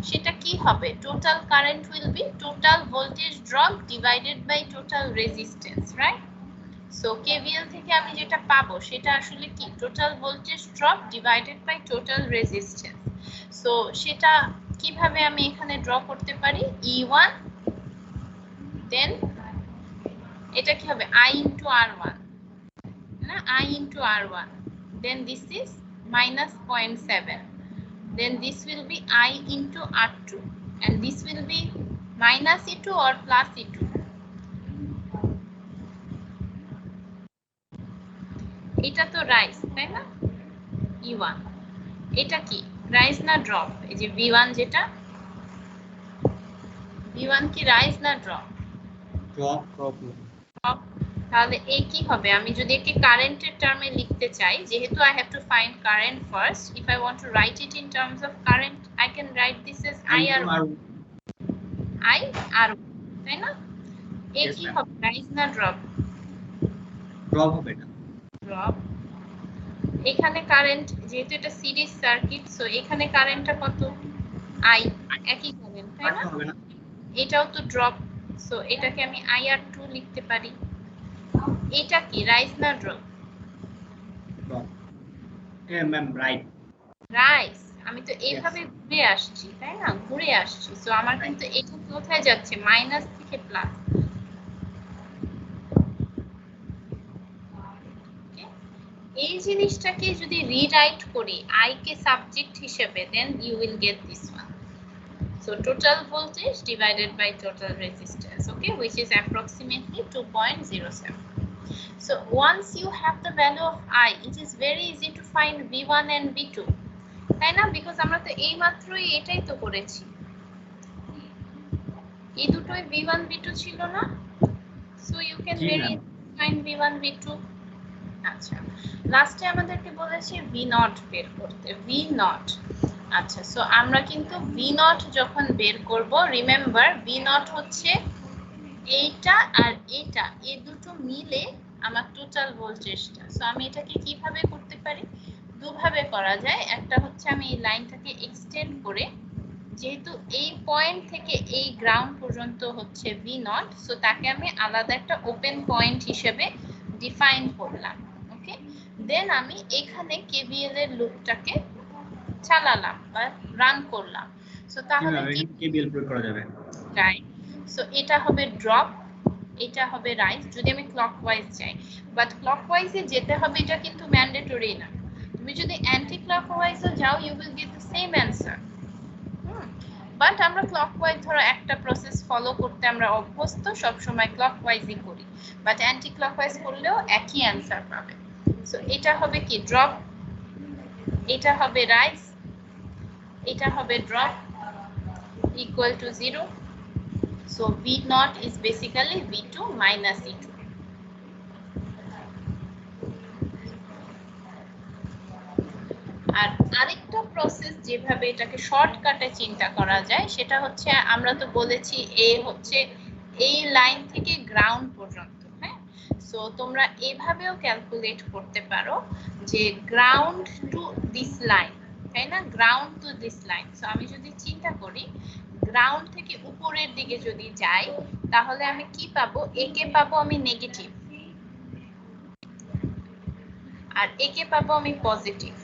A: সেটা কি হবে, total current will be total voltage drop divided by total resistance, right? So KVL থেকে আমি যেটা পাবো সেটা আসলে কি, total voltage drop divided by total resistance. So সেটা কিভাবে আমি এখানে ড্র করতে পারি, E1 দেন এটা কি হবে I into R1, না I into R1, then this is minus 0.7, then this will be I into R2 and this will be minus E2 or plus E2, এটা তো রাইজ, তাই না? E1 এটা কি রাইজ না ড্রপ, এই যে V1 যেটা, V1 কি রাইজ না ড্রপ?
B: ড্রপ।
A: তাহলে এই কি হবে, আমি যদি একে কারেন্টের টার্মে লিখতে চাই, যেহেতু I have to find current first, if I want to write it in terms of current I can write this as IR1, তাই না? এই কি হবে, রাইজ না ড্রপ?
D: ড্রপ হবে না।
A: ড্রপ। এখানে কারেন্ট, যেহেতু এটা সিরিজ সার্কিট, সো এখানে কারেন্টটা কত, I, একই কারেন্ট, তাই না?
D: হবে না।
A: এটাও তো ড্রপ, সো এটাকে আমি IR2 লিখতে পারি। এটা কি রাইজ না ড্রপ?
D: ড্রপ। হ্যাঁ ম্যাম, রাইট।
A: রাইজ। আমি তো এইভাবে ঘুরে আসছি, তাই না? ঘুরে আসছি। সো আমার কিন্তু এটা কোথায় যাচ্ছে, মাইনাস থেকে প্লাস। এই জিনিসটাকে যদি রিরাইট করি I কে সাবজেক্ট হিসেবে, then you will get this one. So total voltage divided by total resistance, okay, which is approximately 2.07. So once you have the value of I, it is very easy to find V1 and V2, তাই না? Because আমরা তো এই মাত্রই এটাই তো করেছি, এই দুটোই V1 V2 ছিল না? So you can
D: G
A: very
D: ma'am.
A: easily find V1 V2. আচ্ছা, লাস্টে আমাদেরকে বলেছে V0 বের করতে, V0। আচ্ছা, সো আমরা কিন্তু V0 যখন বের করব, রিমেম্বার V0 হচ্ছে এইটা আর এটা, এই দুটো মিলে আমার টোটাল ভোল্টেজটা। সো আমি এটাকে কিভাবে করতে পারি? দুভাবে করা যায়। একটা হচ্ছে আমি এই লাইনটাকে এক্সটেন্ড করে, যেহেতু এই পয়েন্ট থেকে এই গ্রাউন্ড পর্যন্ত হচ্ছে V0, সো তাকে আমি আলাদা একটা ওপেন পয়েন্ট হিসেবে ডিফাইন করলাম। ওকে, দেন আমি এখানে কেভিএল এর লুপটাকে চালালাম বা রান করলাম। সো তাহলে কি
D: কেবিএল প্রয়োগ করা যাবে?
A: রাইট, সো এটা হবে ড্রপ, এটা হবে রাইজ যদি আমি ক্লকওয়াইজ যাই। বাট ক্লকওয়াইজে যেতে হবে এটা কিন্তু ম্যান্ডেটরি না। তুমি যদি অ্যান্টি ক্লকওয়াইজও যাও, you will get the same answer. But আমরা ক্লকওয়াইজ ধরো একটা প্রসেস ফলো করতে আমরা অভ্যস্ত, সব সময় ক্লকওয়াইজই করি, বাট অ্যান্টি ক্লকওয়াইজ করলেও একই অ্যান্সার পাবে। সো এটা হবে কি ড্রপ, এটা হবে রাইজ, এটা হবে drop, equal to 0. So V0 is basically V2 minus E2. আর আরেকটা প্রসেস যেভাবে এটাকে শর্টকাটে চিন্তা করা যায় সেটা হচ্ছে, আমরা তো বলেছি এ হচ্ছে এই লাইন থেকে গ্রাউন্ড পর্যন্ত, হ্যাঁ? সো তোমরা এভাবেও ক্যালকুলেট করতে পারো যে গ্রাউন্ড টু দিস লাইন, তাই না? Ground to this line. So আমি যদি চিন্তা করি গ্রাউন্ড থেকে উপরের দিকে যদি যাই, তাহলে আমি কি পাবো? একে পাবো আমি নেগেটিভ, আর একে পাবো আমি পজিটিভ।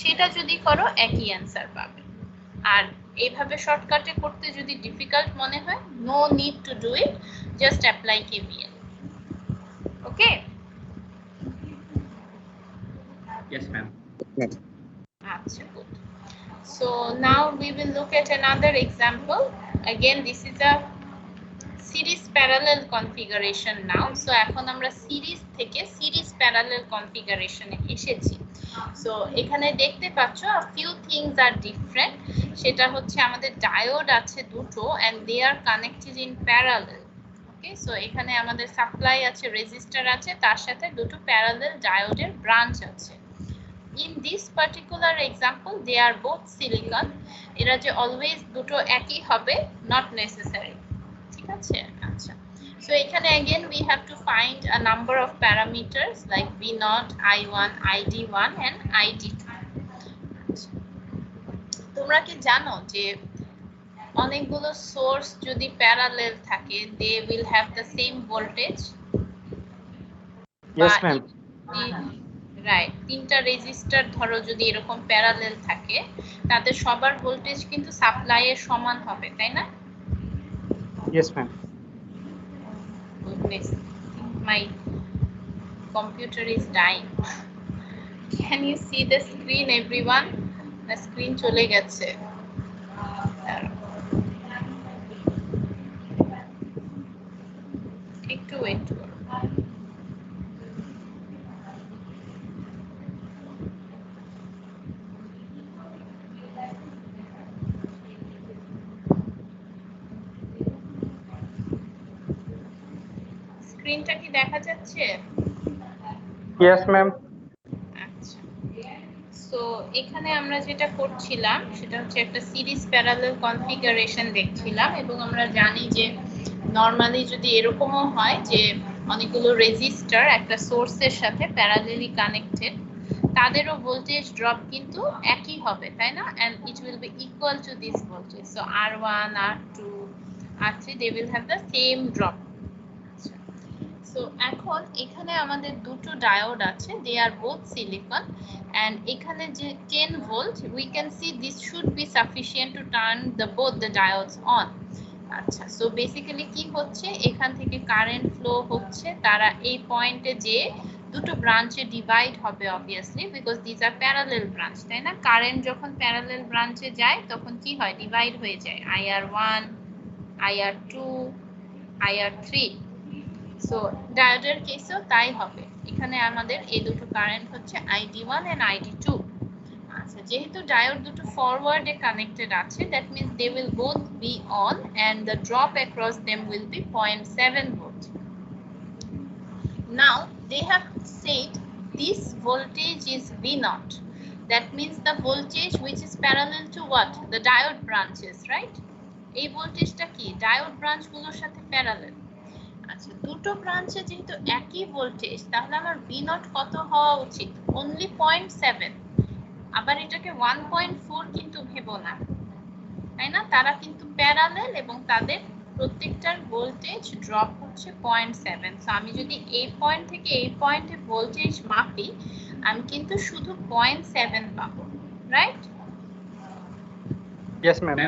A: সেটা যদি করো একই অ্যান্সার পাবে। আর এইভাবে শর্টকাটে করতে যদি ডিফিকাল্ট মনে হয়, no need to do it, just apply KVL. Okay?
D: Yes, ma'am.
A: আচ্ছা, good. So now we will look at another example. Again, this is a series parallel configuration now. So এখন আমরা সিরিজ থেকে series parallel কনফিগারেশনে এসেছি। So এখানে দেখতে পাচ্ছ a few things are different. সেটা হচ্ছে আমাদের ডায়োড আছে দুটো and they are connected in parallel. Okay, so এখানে আমাদের সাপ্লাই আছে, রেজিস্টার আছে, তার সাথে দুটো প্যারালেল ডায়োডের ব্রাঞ্চ আছে। In this particular example, they are both silicon. এরা যে always দুটো একই হবে, not necessary. ঠিক আছে? আচ্ছা। So এখানে again we have to find a number of parameters like V0, I1, ID1 and ID2. তোমরা কি জানো যে অনেকগুলো সোর্স যদি প্যারালেল থাকে, they will have the same voltage?
F: Yes, ma'am.
A: Right, তিনটা রেজিস্টার ধরো যদি এরকম প্যারালেল থাকে, তাদের সবার ভোল্টেজ কিন্তু সাপ্লাইয়ের সমান হবে, তাই না?
F: Yes, ma'am.
A: Goodness, my computer is dying. Can you see the screen, everyone? The screen চলে গেছে। একটু ওয়েট করো। স্ক্রিনটা কি দেখা যাচ্ছে?
F: Yes, ma'am.
A: আচ্ছা, সো এখানে আমরা যেটা করছিলাম সেটা হচ্ছে একটা সিরিজ প্যারালেল কনফিগারেশন দেখছিলাম, এবং আমরা জানি যে নরমালি যদি এরকমও হয় যে অনেকগুলো রেজিস্টার একটা সোর্সের সাথে প্যারালেলি কানেক্টেড, তাদেরও ভোল্টেজ ড্রপ কিন্তু একই হবে, তাই না? and it will be equal to this voltage. So R1, R2, R3, they will have the same drop. So এখন এখানে আমাদের দুটো ডায়োড আছে, they are both silicon, and এখানে যে 10 volt, we can see this should be sufficient to turn both the diodes on. আচ্ছা, so basically কি হচ্ছে, এখান থেকে কারেন্ট ফ্লো হচ্ছে, তারা এই পয়েন্টে যে দুটো ব্রাঞ্চে ডিভাইড হবে obviously because these are parallel branch, তাই না? কারেন্ট যখন প্যারালেল ব্রাঞ্চে যায় তখন কি হয়, ডিভাইড হয়ে যায়, IR1, IR2, IR3. সো ডায়োডের কেসেও তাই হবে, এখানে আমাদের এই দুটো কারেন্ট হচ্ছে ID1 and ID2। আচ্ছা, যেহেতু ডায়োড দুটো ফরওয়ার্ডে কানেক্টেড আছে, that means they will both be on and the drop across them will be 0.7 volt. Now they have said this voltage is V0, that means the voltage which is parallel to what? The diode branches, right? এই ভোল্টেজটা কি diode ব্রাঞ্চগুলোর সাথে parallel. আচ্ছা, দুটো ব্রাঞ্চে যেহেতু একই voltage, তাহলে আমার V0 কত হওয়া উচিত? only 0.7। আবার এটাকে 1.4 কিন্তু ভেবো না, তাই না? তারা কিন্তু প্যারালাল এবং তাদের প্রত্যেকটার ভোল্টেজ ড্রপ হচ্ছে 0.7। সো আমি যদি এই পয়েন্ট থেকে এই পয়েন্টে ভোল্টেজ মাপি, আমি কিন্তু শুধু 0.7 পাবো, রাইট?
G: Yes, ma'am.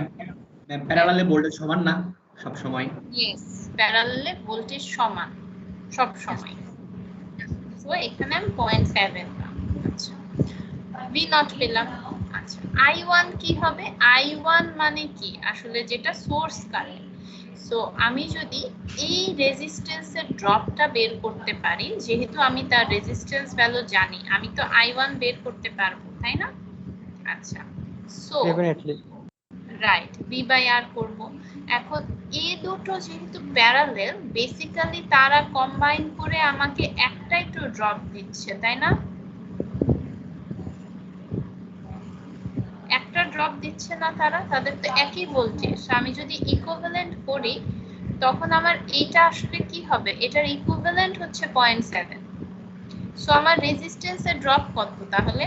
D: ম্যাম প্যারালালে ভোল্টেজ সমান না সব সময়?
A: ইয়েস, প্যারালালে ভোল্টেজ সমান সব সময়। সো এখানে আমি 0.7 পাবো। আচ্ছা, V0 পেলাম। আচ্ছা, I1 কি হবে? I1 মানে কি? আসলে যেটা সোর্স কারেন্ট। সো আমি যদি এই রেজিস্ট্যান্সের ড্রপটা বের করতে পারি, যেহেতু আমি তার রেজিস্ট্যান্স ভ্যালু জানি, আমি তো I1 বের করতে পারবো, তাই না? আচ্ছা, সো
G: Definitely.
A: রাইট, V/R করব। এখন এই দুটো যেহেতু প্যারালাল, বেসিক্যালি তারা কম্বাইন করে আমাকে একটাই তো ড্রপ দিচ্ছে, তাই না? একটা ড্রপ দিচ্ছে না তারা, তাদের তো একই ভোল্টেজ। আমি যদি ইকুইভ্যালেন্ট করি, তখন আমার এইটা আসলে কি হবে? এটার ইকুইভ্যালেন্ট হচ্ছে 0.7। সো আমার রেজিস্ট্যান্সের ড্রপ কত তাহলে?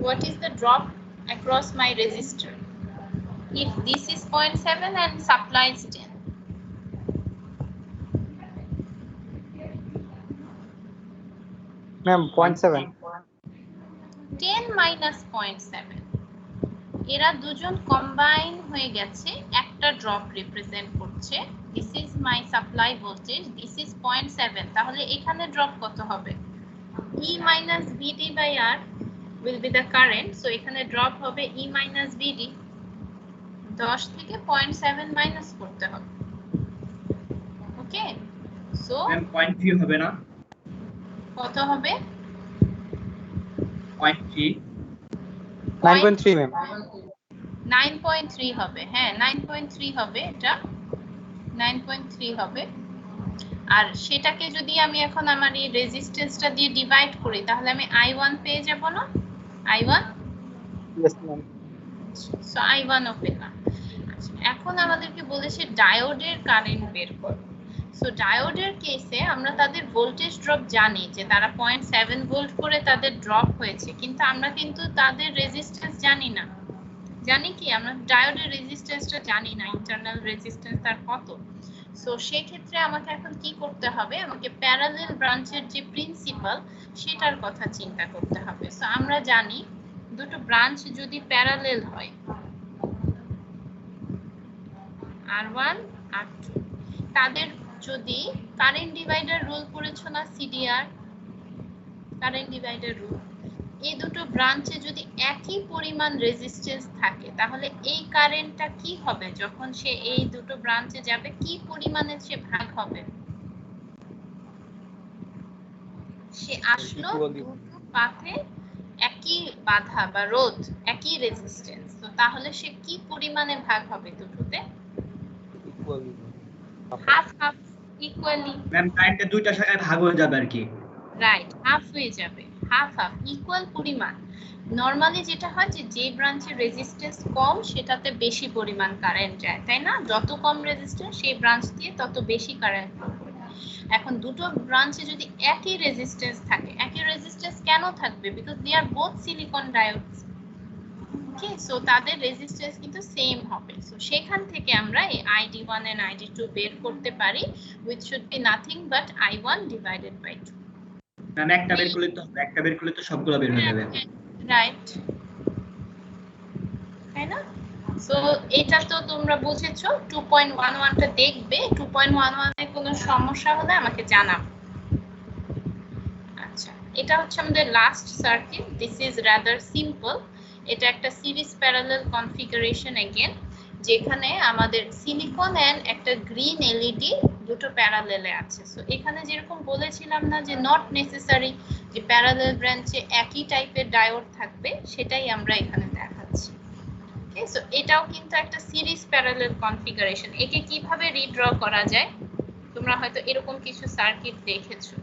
A: What is the drop across my resistor if this is 0.7 and supply is 10?
G: Ma'am, 0.7.
A: 10 minus 0.7, এরা দুজন কম্বাইন হয়ে গেছে, একটা ড্রপ রিপ্রেজেন্ট করছে। This is my supply voltage, this is 0.7। তাহলে এখানে ড্রপ কত হবে? E minus VD by R will be the current, so এখানে ড্রপ হবে E minus VD। 10 থেকে 0.7 মাইনাস করতে হবে। ওকে, সো
D: ম্যাম 0.3 হবে না?
A: কত হবে?
D: 0.3
G: 9.3, ma'am.
A: 9.3 হবে। হ্যাঁ, 9.3 হবে, এটা 9.3 হবে। আর সেটাকে যদি আমি এখন আমার এই রেজিস্ট্যান্সটা দিয়ে ডিভাইড করি, তাহলে আমি I1 পেয়ে যাব না? I1,
G: Yes, ma'am.
A: So I1 ও পেলাম। আচ্ছা, এখন আমাদেরকে বলেছে ডায়োডের কারেন্ট বের করো। সো ডায়োডের কেসে আমরা তাদের ভোল্টেজ ড্রপ জানি যে তারা 0.7 ভোল্ট করে তাদের ড্রপ হয়েছে, কিন্তু আমরা কিন্তু তাদের রেজিস্ট্যান্স জানি না। জানি কি? আমরা ডায়োডের রেজিস্ট্যান্সটা জানি না, ইন্টারনাল রেজিস্ট্যান্স তার কত। সো সেই ক্ষেত্রে আমাকে এখন কি করতে হবে? আমাকে প্যারালাল ব্রাঞ্চের যে প্রিন্সিপাল, সেটার কথা চিন্তা করতে হবে। সো আমরা জানি দুটো ব্রাঞ্চ যদি প্যারালাল হয়, R1 R2, তাদের যদি কারেন্ট ডিভাইডার রুল পড়েছো না, CDR কারেন্ট ডিভাইডার রুল, এই দুটো ব্রাঞ্চে যদি একই পরিমাণ রেজিস্ট্যান্স থাকে, তাহলে এই কারেন্টটা কি হবে? যখন সে এই দুটো ব্রাঞ্চে যাবে, কি পরিমাণে সে ভাগ হবে? সে আসলো দুটো পাথে একই বাধা বা রোধ, একই রেজিস্ট্যান্স, তো তাহলে সে কি পরিমাণে ভাগ হবে দুটোতে?
B: Equally
A: half half, equally.
D: Ma'am কারেন্টের দুইটা শাখায় ভাগ হয়ে যাবে আর কি?
A: রাইট, হাফ হয়ে যাবে, হাফ হাফ, ইকুয়াল পরিমাণ। নরমালি যেটা হয় যে ব্রাঞ্চের রেজিস্ট্যান্স কম, সেটাতে বেশি পরিমাণ কারেন্ট যায়, তাই না? যত কম রেজিস্ট্যান্স, সেই ব্রাঞ্চ দিয়ে তত বেশি কারেন্ট ফ্লো করে। এখন দুটো ব্রাঞ্চে যদি একই রেজিস্ট্যান্স থাকে, একই রেজিস্ট্যান্স কেন থাকবে? Because they are both silicon diodes. Okay, so তাদের রেজিস্ট্যান্স কিন্তু সেম হবে। সো সেখান থেকে আমরা এই ID1 and ID2 বের করতে পারি, which should be nothing but I1 divided by 2।
D: Ma'am একটা বের করলে তো হবে, একটা বের করলে তো সবগুলো বের হয়ে যাবে।
A: রাইট, তাই না? সো এটা তো তোমরা বুঝেছো। 2.11 টা দেখবে, 2.11 এ কোনো সমস্যা হলে আমাকে জানাবে। আচ্ছা, এটা হচ্ছে আমাদের last circuit. This is rather simple. এটা একটা সিরিজ প্যারালাল কনফিগারেশন अगेन, যেখানে আমাদের সিলিকন এন্ড একটা গ্রিন এলইডি দুটো প্যারালেলে আছে। সো এখানে যেরকম বলেছিলাম না যে নট নেসেসারি যে প্যারালেল ব্রাঞ্চে একই টাইপের ডায়োড থাকবে, সেটাই আমরা এখানে দেখাচ্ছি। ওকে, সো এটাও কিন্তু একটা সিরিজ প্যারালেল কনফিগারেশন। একে কিভাবে রিড্র করা যায়, তোমরা হয়তো এরকম কিছু সার্কিট দেখেছো।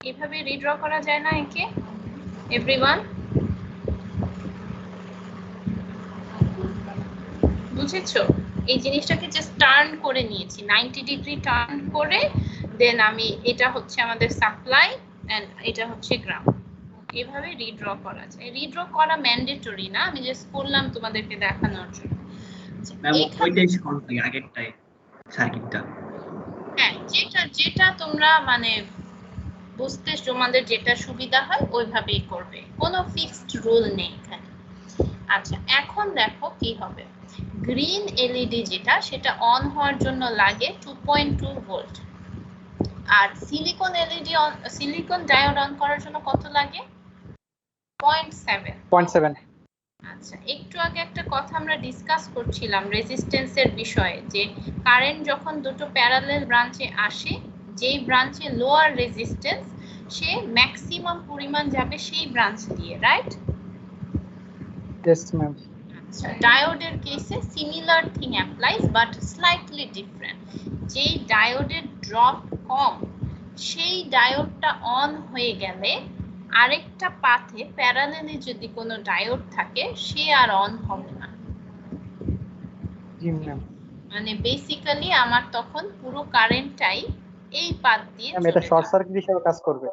A: এভাবে রিড্র করা যায় না একে, এভরিওয়ান বুঝেছো? এই জিনিসটাকে জাস্ট টার্ন করে নিয়েছি, 90 ডিগ্রি টার্ন করে, দেন আমি এটা হচ্ছে আমাদের সাপ্লাই এন্ড এটা হচ্ছে গ্রাউন্ড। এভাবে রিড্র করা যায়। রিড্র করা ম্যান্ডেটরি না, আমি জাস্ট করলাম তোমাদেরকে দেখানোর জন্য।
D: ম্যাম ওইটাই সহজ লাগে আগেরটাই সার্কিটটা।
A: হ্যাঁ, যেটা তোমরা মানে বুঝতে তোমাদের যেটা সুবিধা হয় ওইভাবেই করবে, কোনো ফিক্সড রুল নেই এখানে। আচ্ছা, এখন দেখো কি হবে। গ্রিন এলইডি যেটা, সেটা অন হওয়ার জন্য লাগে 2.2 ভোল্ট, আর silicon LED silicon diode on করার জন্য কত লাগে? 0.7। আচ্ছা, একটু আগে একটা কথা আমরা ডিসকাস করছিলাম রেজিস্ট্যান্সের বিষয়ে, যে কারেন্ট যখন দুটো প্যারালাল ব্রাঞ্চে আসে, যেই ব্রাঞ্চে লোয়ার রেজিস্ট্যান্স সে ম্যাক্সিমাম পরিমাণ যাবে সেই ব্রাঞ্চ দিয়ে, রাইট?
G: Yes, ma'am.
A: আচ্ছা, ডায়োডের কেসে similar thing applies but slightly different. যেই ডায়োডের ড্রপ কম, সেই ডায়োডটা অন হয়ে গেলে আরেকটা পাথে প্যারালালি যদি কোনো ডায়োড থাকে, সে আর অন হবে না।
G: জি ম্যাম।
A: মানে বেসিক্যালি আমার তখন পুরো কারেন্টটাই এই পাথ দিয়ে
G: ম্যাম এটা শর্ট সার্কিট হিসেবে কাজ করবে।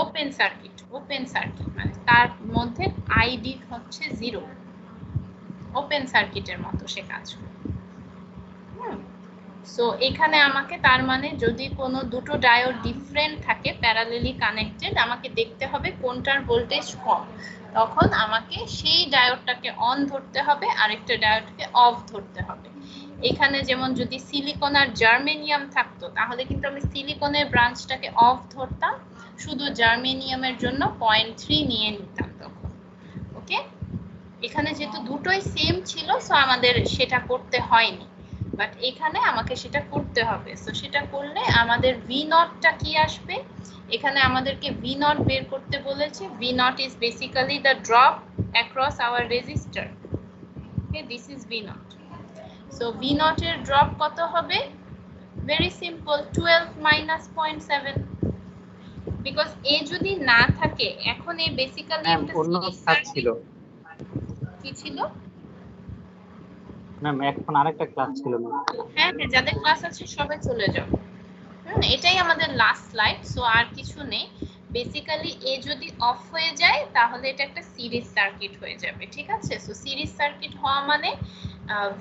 A: ওপেন সার্কিট মানে তার মধ্যে আইডি হচ্ছে 0, ওপেন সার্কিটের মতো সে কাজ করে। সো এখানে আমাকে তার মানে যদি কোনো দুটো ডায়োড ডিফারেন্ট থাকে প্যারালালি কানেক্টেড, আমাকে দেখতে হবে কোনটার ভোল্টেজ কম, তখন আমাকে সেই ডায়োডটাকে অন ধরতে হবে, আরেকটা ডায়োডকে অফ ধরতে হবে। এখানে যেমন যদি সিলিকন আর জার্মেনিয়াম থাকতো, তাহলে কিন্তু আমি সিলিকনের ব্রাঞ্চটাকে অফ ধরতাম, শুধু জার্মেনিয়ামের জন্য 0.3 নিয়ে নিতাম তখন। ওকে, এখানে যেহেতু দুটোই সেম ছিল, সো আমাদের সেটা করতে হয়নি, বাট এখানে আমাকে সেটা করতে হবে। সো সেটা করলে আমাদের ভি নটটা কি আসবে, এখানে আমাদেরকে ভি নট বের করতে বলেছে। V naught is basically the drop across our resistor. Okay, this is V naught. So V naught এর ড্রপ কত হবে? ভেরি সিম্পল, 12 মাইনাস 0.7, বিকজ এ যদি না থাকে, এখন এই বেসিক্যালি একটা
G: অন্য
A: সিরিজ
G: কাজ ছিল
A: কি ছিল
G: ম্যাম, এখন আরেকটা ক্লাস ছিল ম্যাম।
A: হ্যাঁ, যাদের ক্লাস আছে সবাই চলে যাও। এটাই আমাদের লাস্ট স্লাইড, সো আর কিছু নেই। বেসিক্যালি এ যদি অফ হয়ে যায়, তাহলে এটা একটা সিরিজ সার্কিট হয়ে যাবে, ঠিক আছে? সো সিরিজ সার্কিট হওয়া মানে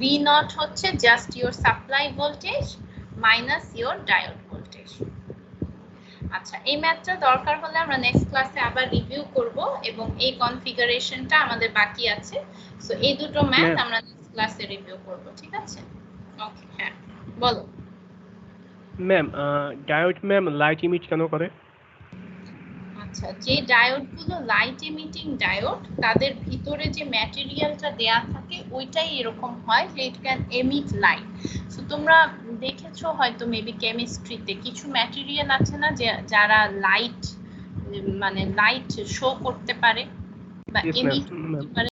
A: ভি নট হচ্ছে just your supply voltage minus your diode voltage. আচ্ছা, এই ম্যাথটা দরকার হলে আমরা নেক্সট ক্লাসে আবার রিভিউ করব, এবং এই কনফিগারেশনটা আমাদের বাকি আছে। সো এই দুটো ম্যাথ আমরা নেক্সট ক্লাসে রিভিউ করব, ঠিক আছে? ওকে, হ্যাঁ বলো।
B: Ma'am diode ma'am light emit কেন করে?
A: আচ্ছা, যে ডায়োডগুলো লাইট ইমিটিং ডায়োড, তাদের ভিতরে যে ম্যাটেরিয়ালটা দেয়া থাকে ওইটাই এরকম হয় যে it can emit light. So তোমরা দেখেছো হয়তো মেবি কেমিস্ট্রিতে কিছু ম্যাটেরিয়াল আছে না, যে যারা লাইট মানে লাইট শো করতে পারে বা এমিট করতে পারে।